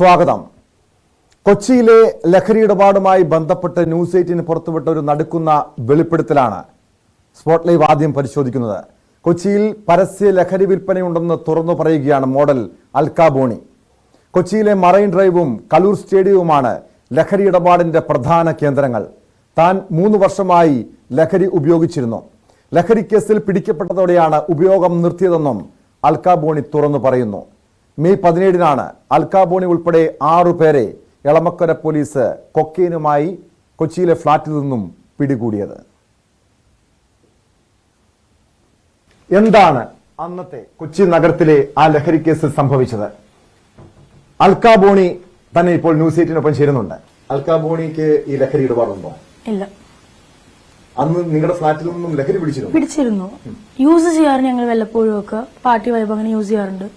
സ്വാഗതം. കൊച്ചിയിലെ ലഹരി ഇടപാടുമായി ബന്ധപ്പെട്ട് ന്യൂസ് 18 പുറത്തുവിട്ട ഒരു നടുക്കുന്ന വെളിപ്പെടുത്തലാണ് സ്പോട്ട് ലൈവ് ആദ്യം പരിശോധിക്കുന്നത്. കൊച്ചിയിൽ പരസ്യ ലഹരി വിൽപ്പനയുണ്ടെന്ന് തുറന്നു പറയുകയാണ് മോഡൽ അൽക്ക ബോണി. കൊച്ചിയിലെ മറൈൻ ഡ്രൈവും കലൂർ സ്റ്റേഡിയവുമാണ് ലഹരി ഇടപാടിന്റെ പ്രധാന കേന്ദ്രങ്ങൾ. താൻ 3 വർഷമായി ലഹരി ഉപയോഗിച്ചിരുന്നു. ലഹരി കേസിൽ പിടിക്കപ്പെട്ടതോടെയാണ് ഉപയോഗം നിർത്തിയതെന്നും അൽക്ക ബോണി തുറന്നു പറയുന്നു. മെയ് 17-നാണ് അൽക്ക ബോണി ഉൾപ്പെടെ 6 പേരെ എളമക്കര പോലീസ് കൊക്കൈനുമായി കൊച്ചിയിലെ ഫ്ളാറ്റിൽ നിന്നും പിടികൂടിയത്. എന്താണ് അന്നത്തെ കൊച്ചി നഗരത്തിലെ ആ ലഹരി കേസിൽ സംഭവിച്ചത്? അൽക്ക ബോണി തന്നെ ഇപ്പോൾ ന്യൂസ് 18 ചേരുന്നുണ്ട്. അൽക്ക ബോണിക്ക് ഈ ലഹരി ഇടപാടുണ്ടോ? ഇല്ല. അന്ന് നിങ്ങളുടെ ഫ്ളാറ്റിൽ നിന്നും ലഹരി പിടിച്ചിരുന്നു. യൂസ് ചെയ്യാറ് ഞങ്ങൾ വല്ലപ്പോഴും ഒക്കെ പാർട്ടി വൈബ് അങ്ങനെ യൂസ് ചെയ്യാറുണ്ട്.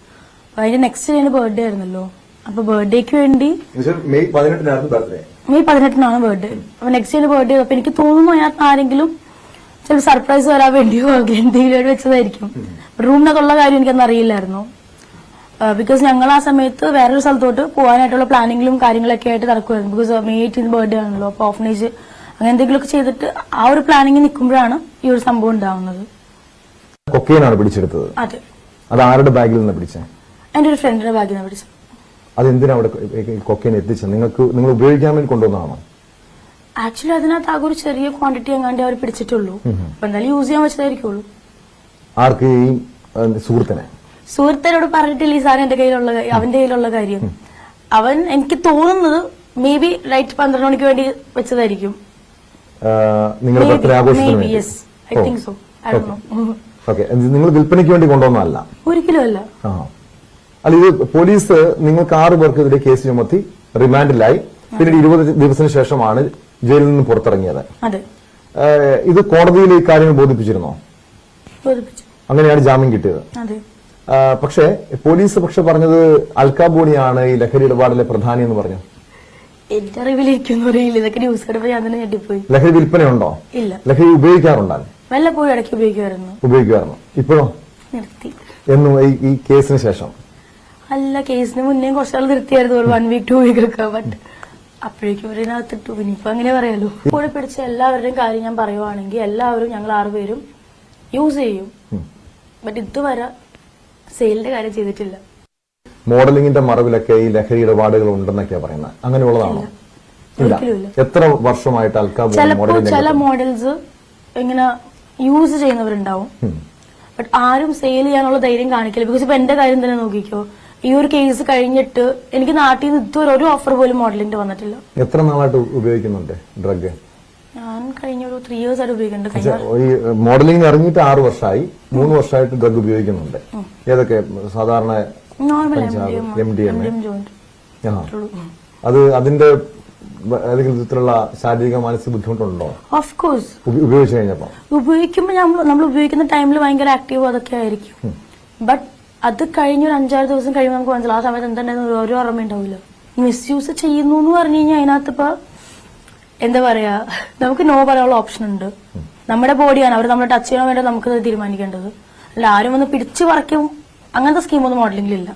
അതിന്റെ നെക്സ്റ്റ് ഡേ ബർത്ത്ഡേ ആയിരുന്നല്ലോ. അപ്പൊ ബർത്ത്ഡേക്ക് വേണ്ടി മെയ് 18-നായിരുന്നു ബർത്ത്ഡേ. മെയ് 18-നാണ് ബർത്ത്ഡേ. അപ്പൊ നെക്സ്റ്റ് ഡേ ബർത്ത്ഡേ. അപ്പൊ എനിക്ക് തോന്നുന്നു അതിനകത്ത് ആരെങ്കിലും ചില സർപ്രൈസ് വരാൻ വേണ്ടിയോ എന്തെങ്കിലും വെച്ചതായിരിക്കും. റൂമിനകത്തുള്ള കാര്യം എനിക്കൊന്നും അറിയില്ലായിരുന്നു. ബിക്കോസ് ഞങ്ങൾ ആ സമയത്ത് വേറൊരു സ്ഥലത്തോട്ട് പോകാനായിട്ടുള്ള പ്ലാനിങ്ങിലും കാര്യങ്ങളൊക്കെ ആയിട്ട് നടക്കുമായിരുന്നു. ബിക്കോസ് മെയ് 18 ബർത്ത്ഡേ ആണല്ലോ. അപ്പൊ ഓഫനേജ് അങ്ങനെ എന്തെങ്കിലുമൊക്കെ ചെയ്തിട്ട് ആ ഒരു പ്ലാനിങ് നിൽക്കുമ്പോഴാണ് ഈ ഒരു സംഭവം ഉണ്ടാവുന്നത്. കൊക്കൈനാണ് പിടിച്ചെടുത്തത്. അതെ. അത് ആരുടെ ബാഗിൽ നിന്ന് പിടിച്ചത്? എന്റെ ഒരു ഫ്രണ്ടിന്റെ ബാഗിൽ നിന്ന് പിടിച്ചത്. അതെന്തിനാ അവിടെ കൊക്കൈൻ എത്തിച്ചത്? നിങ്ങൾ ഉപയോഗിക്കാൻ വേണ്ടി കൊണ്ടുവന്നതാണോ? ആക്ച്വലി അതിനകത്ത് ആകെ ഒരു ചെറിയ ക്വാണ്ടിറ്റി എങ്ങാണ്ട് അവർ പിടിച്ചിട്ടുള്ളൂ. അപ്പൊ എന്തായാലും യൂസ് ചെയ്യാൻ വെച്ചതായിരിക്കുള്ളൂ. ആർക്ക്? ഈ സുഹൃത്തിനോട് പറഞ്ഞിട്ടില്ല ഈ സാധനം എന്റെ കയ്യിലുള്ള അവന്റെ കയ്യിലുള്ള കാര്യം. അവൻ എനിക്ക് തോന്നുന്നത് മേ ബി റൈറ്റ് 12 മണിക്ക് വേണ്ടി വെച്ചതായിരിക്കും. നിങ്ങൾ വിൽപ്പനയ്ക്ക് വേണ്ടി കൊണ്ടുവന്നതല്ല? ഒരിക്കലും അല്ല. അല്ല, ഇത് പോലീസ് നിങ്ങൾക്ക് 6 പേർക്കെതിരെ കേസ് ചുമത്തി റിമാൻഡിലായി. പിന്നീട് 20 ദിവസത്തിന് ശേഷമാണ് ജയിലിൽ നിന്ന് പുറത്തിറങ്ങിയത്. ഇത് കോടതിയിൽ ഈ കാര്യങ്ങൾ ബോധിപ്പിച്ചിരുന്നോ? അങ്ങനെയാണ് ജാമ്യം കിട്ടിയത്. പക്ഷേ പോലീസ് പറഞ്ഞത് അൽക്ക ബോണിയാണ് ഈ ലഹരി ഇടപാടിലെ പ്രധാനി എന്ന് പറഞ്ഞു. എന്റെ അറിവിലേക്കൊന്നും അറിയില്ല. ഇതൊക്കെ ന്യൂസ് കണ്ടപ്പോൾ ഞാൻ തന്നെ ഞെട്ടിപ്പോയി. ലഹരി വിൽപ്പനയുണ്ടോ? ഇല്ല. ലഹരി ഉപയോഗിക്കാറുണ്ടോ? വല്ലപ്പോഴും ഇടയ്ക്ക് ഉപയോഗിക്കുമായിരുന്നു. ഇപ്പോഴോ? നിർത്തി. എന്നു? ഈ കേസിന് ശേഷം? അല്ല, കേസിന് മുന്നേ കുറച്ചാൾ നിർത്തിയായിരുന്നു. 1 വീക്ക് 2 വീക്ക് ഒക്കെ. ബട്ട് അപ്പോഴേക്കും ഇതിനകത്തിട്ടു. ഇനിയിപ്പോ അങ്ങനെ പറയാലോ. കൂടെ പിടിച്ച എല്ലാവരുടെയും കാര്യം ഞാൻ പറയുവാണെങ്കിൽ എല്ലാവരും ഞങ്ങൾ 6 പേരും യൂസ് ചെയ്യും. ബട്ട് ഇതുവരെ സെയിലിന്റെ കാര്യം ചെയ്തിട്ടില്ല. മോഡലിംഗിന്റെ മറവിലൊക്കെ ഈ ലഹരി ഇടപാടുകൾ ഉണ്ടെന്നൊക്കെയാ പറയുന്നത്. അങ്ങനെയുള്ളതാണോ? എത്ര വർഷമായിട്ട് അൽക്ക ചില മോഡൽസ് ഇങ്ങനെ യൂസ് ചെയ്യുന്നവരുണ്ടാവും. ബട്ട് ആരും സെയിൽ ചെയ്യാനുള്ള ധൈര്യം കാണിക്കില്ല. ബിക്കോസ് ഇപ്പൊ എന്റെ കാര്യം തന്നെ നോക്കിക്കോ. ഈ ഒരു കേസ് കഴിഞ്ഞിട്ട് എനിക്ക് നാട്ടിൽ നിന്ന് ഇതുവരെ ഒരു ഓഫർ പോലും മോഡലിംഗ് വന്നിട്ടില്ല. എത്ര നാളായിട്ട് ഉപയോഗിക്കുന്നുണ്ട് ഡ്രഗ്? ഞാൻ കഴിഞ്ഞ ഒരു 3 years ആയിട്ട് ഉപയോഗിക്കുന്നുണ്ട്. ഈ മോഡലിംഗ് ഇറങ്ങിയിട്ട് 6 വർഷമായി. 3 വർഷമായിട്ട് ഡ്രഗ് ഉപയോഗിക്കുന്നുണ്ട്. ഏതൊക്കെ? സാധാരണ MDMA. അത് അതിന്റെ ഏതെങ്കിലും വിധത്തിലുള്ള ശാരീരിക മാനസിക ബുദ്ധിമുട്ടുണ്ടോ? Of course. ഉപയോഗിച്ചു കഴിഞ്ഞപ്പോ ഉപയോഗിക്കുമ്പോൾ നമ്മൾ ഉപയോഗിക്കുന്ന ടൈമിൽ ഭയങ്കര ആക്റ്റീവ് അതൊക്കെ ആയിരിക്കും. ബട്ട് അത് കഴിഞ്ഞ ഒരു 5-6 ദിവസം കഴിയുമ്പോൾ നമുക്ക് മനസ്സിലാവും ആ സമയത്ത് എന്തായിരുന്നു ഒരു ഓർമ്മ ഉണ്ടാവില്ല. മിസ്യൂസ് ചെയ്യുന്നു എന്ന് പറഞ്ഞു കഴിഞ്ഞാൽ അതിനകത്ത് ഇപ്പൊ എന്താ പറയാ, നമുക്ക് നോ പറയാനുള്ള ഓപ്ഷൻ ഉണ്ട്. നമ്മുടെ ബോഡിയാണ്. അവർ നമ്മളെ ടച്ച് ചെയ്യണോ വേണ്ടോ നമുക്ക് തീരുമാനിക്കേണ്ടത്. അല്ല ആരും ഒന്ന് പിടിച്ചു പറിക്കും അങ്ങനത്തെ സ്കീമൊന്നും മോഡലിംഗിലില്ല.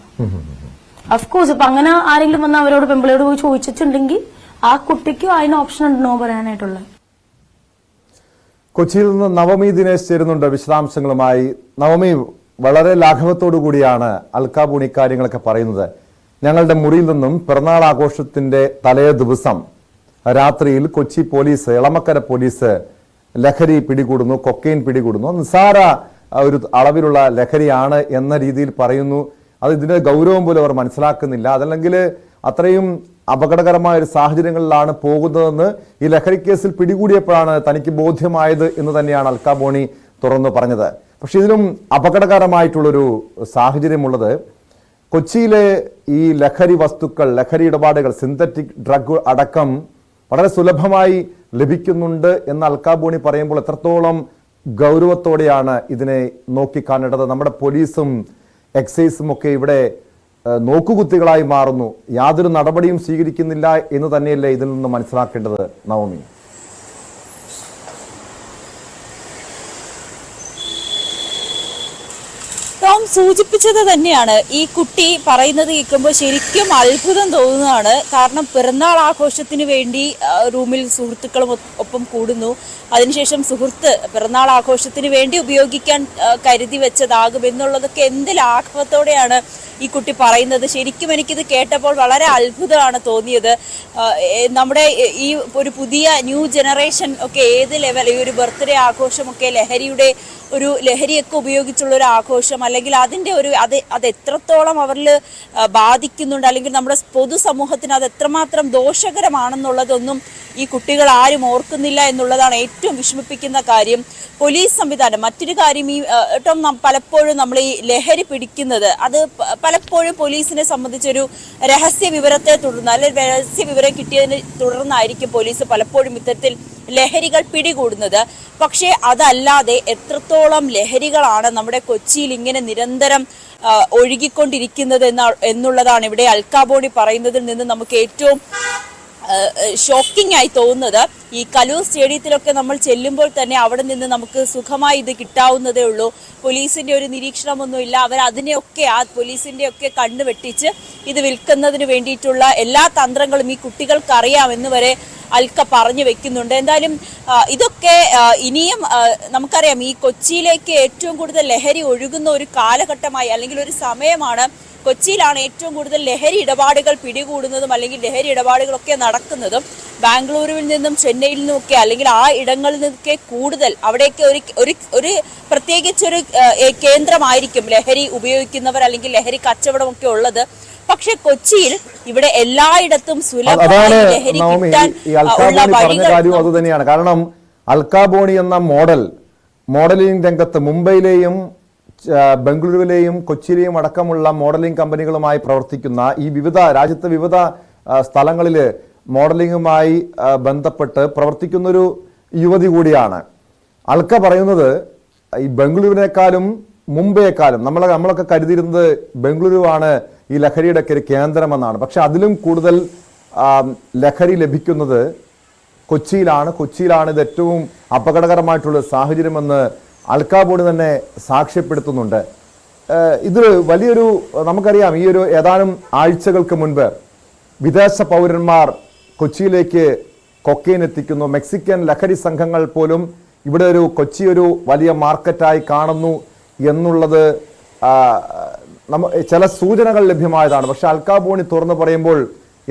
അഫ്കോഴ്സ് ഇപ്പൊ അങ്ങനെ ആരെങ്കിലും വന്ന് അവരോട് പെമ്പിളയോട് പോയി ചോദിച്ചിട്ടുണ്ടെങ്കിൽ ആ കുട്ടിക്കും അതിന് ഓപ്ഷൻ ഉണ്ട് നോ പറയാനായിട്ടുള്ളത്. കൊച്ചിയിൽ നിന്ന് നവമി ദിനേശ് ചേരുന്നുണ്ട് വിശദാംശങ്ങളുമായി. നവമി, വളരെ ലാഘവത്തോടു കൂടിയാണ് അൽക്ക ബോണി കാര്യങ്ങളൊക്കെ പറയുന്നത്. ഞങ്ങളുടെ മുറിയിൽ നിന്നും പിറന്നാൾ ആഘോഷത്തിന്റെ തലേ ദിവസം രാത്രിയിൽ കൊച്ചി പോലീസ്, എളമക്കര പോലീസ് ലഹരി പിടികൂടുന്നു, കൊക്കൈൻ പിടികൂടുന്നു. നിസ്സാര ഒരു അളവിലുള്ള ലഹരിയാണ് എന്ന രീതിയിൽ പറയുന്നു. അത് ഇതിന്റെ ഗൗരവം പോലും അവർ മനസ്സിലാക്കുന്നില്ല. അതല്ലെങ്കിൽ അത്രയും അപകടകരമായ ഒരു സാഹചര്യങ്ങളിലാണ് പോകുന്നതെന്ന് ഈ ലഹരി കേസിൽ പിടികൂടിയപ്പോഴാണ് തനിക്ക് ബോധ്യമായത് എന്ന് തന്നെയാണ് അൽക്ക ബോണി തുറന്നു പറഞ്ഞത്. പക്ഷെ ഇതിലും അപകടകരമായിട്ടുള്ളൊരു സാഹചര്യമുള്ളത് കൊച്ചിയിലെ ഈ ലഹരി വസ്തുക്കൾ, ലഹരി ഇടപാടുകൾ, സിന്തറ്റിക് ഡ്രഗ് അടക്കം വളരെ സുലഭമായി ലഭിക്കുന്നുണ്ട് എന്ന് അൽക്ക ബോണി പറയുമ്പോൾ എത്രത്തോളം ഗൗരവത്തോടെയാണ് ഇതിനെ നോക്കിക്കാണേണ്ടത്. നമ്മുടെ പോലീസും എക്സൈസും ഒക്കെ ഇവിടെ നോക്കുകുത്തികളായി മാറുന്നു. യാതൊരു നടപടിയും സ്വീകരിക്കുന്നില്ല എന്ന് തന്നെയല്ലേ ഇതിൽ നിന്ന് മനസ്സിലാക്കേണ്ടത് നവമി? ടോം സൂചിപ്പിച്ചത് തന്നെയാണ്. ഈ കുട്ടി പറയുന്നത് കേൾക്കുമ്പോൾ ശരിക്കും അത്ഭുതം തോന്നുന്നതാണ്. കാരണം പിറന്നാൾ ആഘോഷത്തിന് വേണ്ടി റൂമിൽ സുഹൃത്തുക്കളും ഒപ്പം കൂടുന്നു. അതിനുശേഷം സുഹൃത്ത് പിറന്നാൾ ആഘോഷത്തിന് വേണ്ടി ഉപയോഗിക്കാൻ കരുതി വെച്ചതാകും എന്നുള്ളതൊക്കെ എന്ത് ലാഘവത്തോടെയാണ് ഈ കുട്ടി പറയുന്നത്. ശരിക്കും എനിക്കിത് കേട്ടപ്പോൾ വളരെ അത്ഭുതമാണ് തോന്നിയത്. നമ്മുടെ ഈ ഒരു പുതിയ ന്യൂ ജനറേഷൻ ഒക്കെ ഏത് ലെവൽ, ഈ ഒരു ബർത്ത്ഡേ ആഘോഷമൊക്കെ ലഹരിയൊക്കെ ഉപയോഗിച്ചുള്ള ഒരു ആഘോഷം, അല്ലെങ്കിൽ അതിൻ്റെ അത് എത്രത്തോളം അവരിൽ ബാധിക്കുന്നുണ്ട്, അല്ലെങ്കിൽ നമ്മുടെ പൊതുസമൂഹത്തിന് അത് എത്രമാത്രം ദോഷകരമാണെന്നുള്ളതൊന്നും ഈ കുട്ടികൾ ആരും ഓർക്കുന്നില്ല എന്നുള്ളതാണ് ഏറ്റവും വിഷമിപ്പിക്കുന്ന കാര്യം. പോലീസ് സംവിധാനം, മറ്റൊരു കാര്യം, ഈ പലപ്പോഴും നമ്മൾ ഈ ലഹരി പിടിക്കുന്നത് അത് പലപ്പോഴും പോലീസിനെ സംബന്ധിച്ചൊരു രഹസ്യ വിവരത്തെ തുടർന്ന്, അല്ലെങ്കിൽ രഹസ്യ വിവരം കിട്ടിയതിനെ തുടർന്നായിരിക്കും പോലീസ് പലപ്പോഴും ഇത്തരത്തിൽ ലഹരികൾ പിടികൂടുന്നത്. പക്ഷേ അതല്ലാതെ എത്രത്തോളം ലഹരികളാണ് നമ്മുടെ കൊച്ചിയിൽ ഇങ്ങനെ നിരന്തരം ഒഴുകിക്കൊണ്ടിരിക്കുന്നത് എന്നുള്ളതാണ് ഇവിടെ അൽക്കാബോണി പറയുന്നതിൽ നിന്ന് നമുക്ക് ഏറ്റവും ഷോക്കിംഗ് ആയി തോന്നുന്നത്. ഈ കലൂർ സ്റ്റേഡിയത്തിലൊക്കെ നമ്മൾ ചെല്ലുമ്പോൾ തന്നെ അവിടെ നിന്ന് നമുക്ക് സുഖമായി ഇത് കിട്ടാവുന്നതേ ഉള്ളൂ. പോലീസിന്റെ ഒരു നിരീക്ഷണമൊന്നുമില്ല. അവർ അതിനെയൊക്കെ ആ പോലീസിന്റെ ഒക്കെ കണ്ണ് വെട്ടിച്ച് ഇത് വിൽക്കുന്നതിന് വേണ്ടിയിട്ടുള്ള എല്ലാ തന്ത്രങ്ങളും ഈ കുട്ടികൾക്ക് അറിയാമെന്ന് വരെ അൽക്ക പറഞ്ഞു വെക്കുന്നുണ്ട്. എന്തായാലും ഇതൊക്കെ ഇനിയും നമുക്കറിയാം, ഈ കൊച്ചിയിലേക്ക് ഏറ്റവും കൂടുതൽ ലഹരി ഒഴുകുന്ന ഒരു കാലഘട്ടമായി, അല്ലെങ്കിൽ ഒരു സമയമാണ്. കൊച്ചിയിലാണ് ഏറ്റവും കൂടുതൽ ലഹരി ഇടപാടുകൾ പിടികൂടുന്നതും അല്ലെങ്കിൽ ലഹരി ഇടപാടുകളൊക്കെ നടക്കുന്നതും. ബാംഗ്ലൂരുവിൽ നിന്നും ചെന്നൈയിൽ നിന്നുമൊക്കെ, അല്ലെങ്കിൽ ആ ഇടങ്ങളിൽ നിന്നൊക്കെ കൂടുതൽ അവിടെയൊക്കെ ഒരു പ്രത്യേകിച്ചൊരു കേന്ദ്രമായിരിക്കും ലഹരി ഉപയോഗിക്കുന്നവർ അല്ലെങ്കിൽ ലഹരി കച്ചവടമൊക്കെ ഉള്ളത്. പക്ഷെ കൊച്ചിയിൽ ഇവിടെ എല്ലായിടത്തും സുലഭമായി ലഹരി കിട്ടാൻ ഉള്ള വഴികൾ അതുതന്നെയാണ്. കാരണം അൽക്കാബോണി എന്ന മോഡലിംഗ് രംഗത്ത് മുംബൈയിലെയും ബംഗളൂരുവിലെയും കൊച്ചിയിലെയും അടക്കമുള്ള മോഡലിംഗ് കമ്പനികളുമായി പ്രവർത്തിക്കുന്ന ഈ രാജ്യത്തെ വിവിധ സ്ഥലങ്ങളിൽ മോഡലിംഗുമായി ബന്ധപ്പെട്ട് പ്രവർത്തിക്കുന്നൊരു യുവതി കൂടിയാണ്. അൽക്ക പറയുന്നത് ഈ ബംഗളൂരുവിനേക്കാളും മുംബൈയെക്കാളും നമ്മളൊക്കെ കരുതിയിരുന്നത് ബംഗളൂരുവാണ് ഈ ലഹരിയുടെ ഒരു കേന്ദ്രമെന്നാണ്. പക്ഷെ അതിലും കൂടുതൽ ലഹരി ലഭിക്കുന്നത് കൊച്ചിയിലാണ് ഇത് ഏറ്റവും അപകടകരമായിട്ടുള്ള സാഹചര്യമെന്ന് അൽക്കാബോണി തന്നെ സാക്ഷ്യപ്പെടുത്തുന്നുണ്ട്. ഇത് വലിയൊരു, നമുക്കറിയാം, ഈ ഒരു ഏതാനും ആഴ്ചകൾക്ക് മുൻപ് വിദേശ പൗരന്മാർ കൊച്ചിയിലേക്ക് കൊക്കൈൻ എത്തിക്കുന്നു. മെക്സിക്കൻ ലഹരി സംഘങ്ങൾ പോലും ഇവിടെ കൊച്ചി ഒരു വലിയ മാർക്കറ്റായി കാണുന്നു എന്നുള്ളത് ചില സൂചനകൾ ലഭ്യമായതാണ്. പക്ഷെ അൽക്കാബോണി തുറന്നു പറയുമ്പോൾ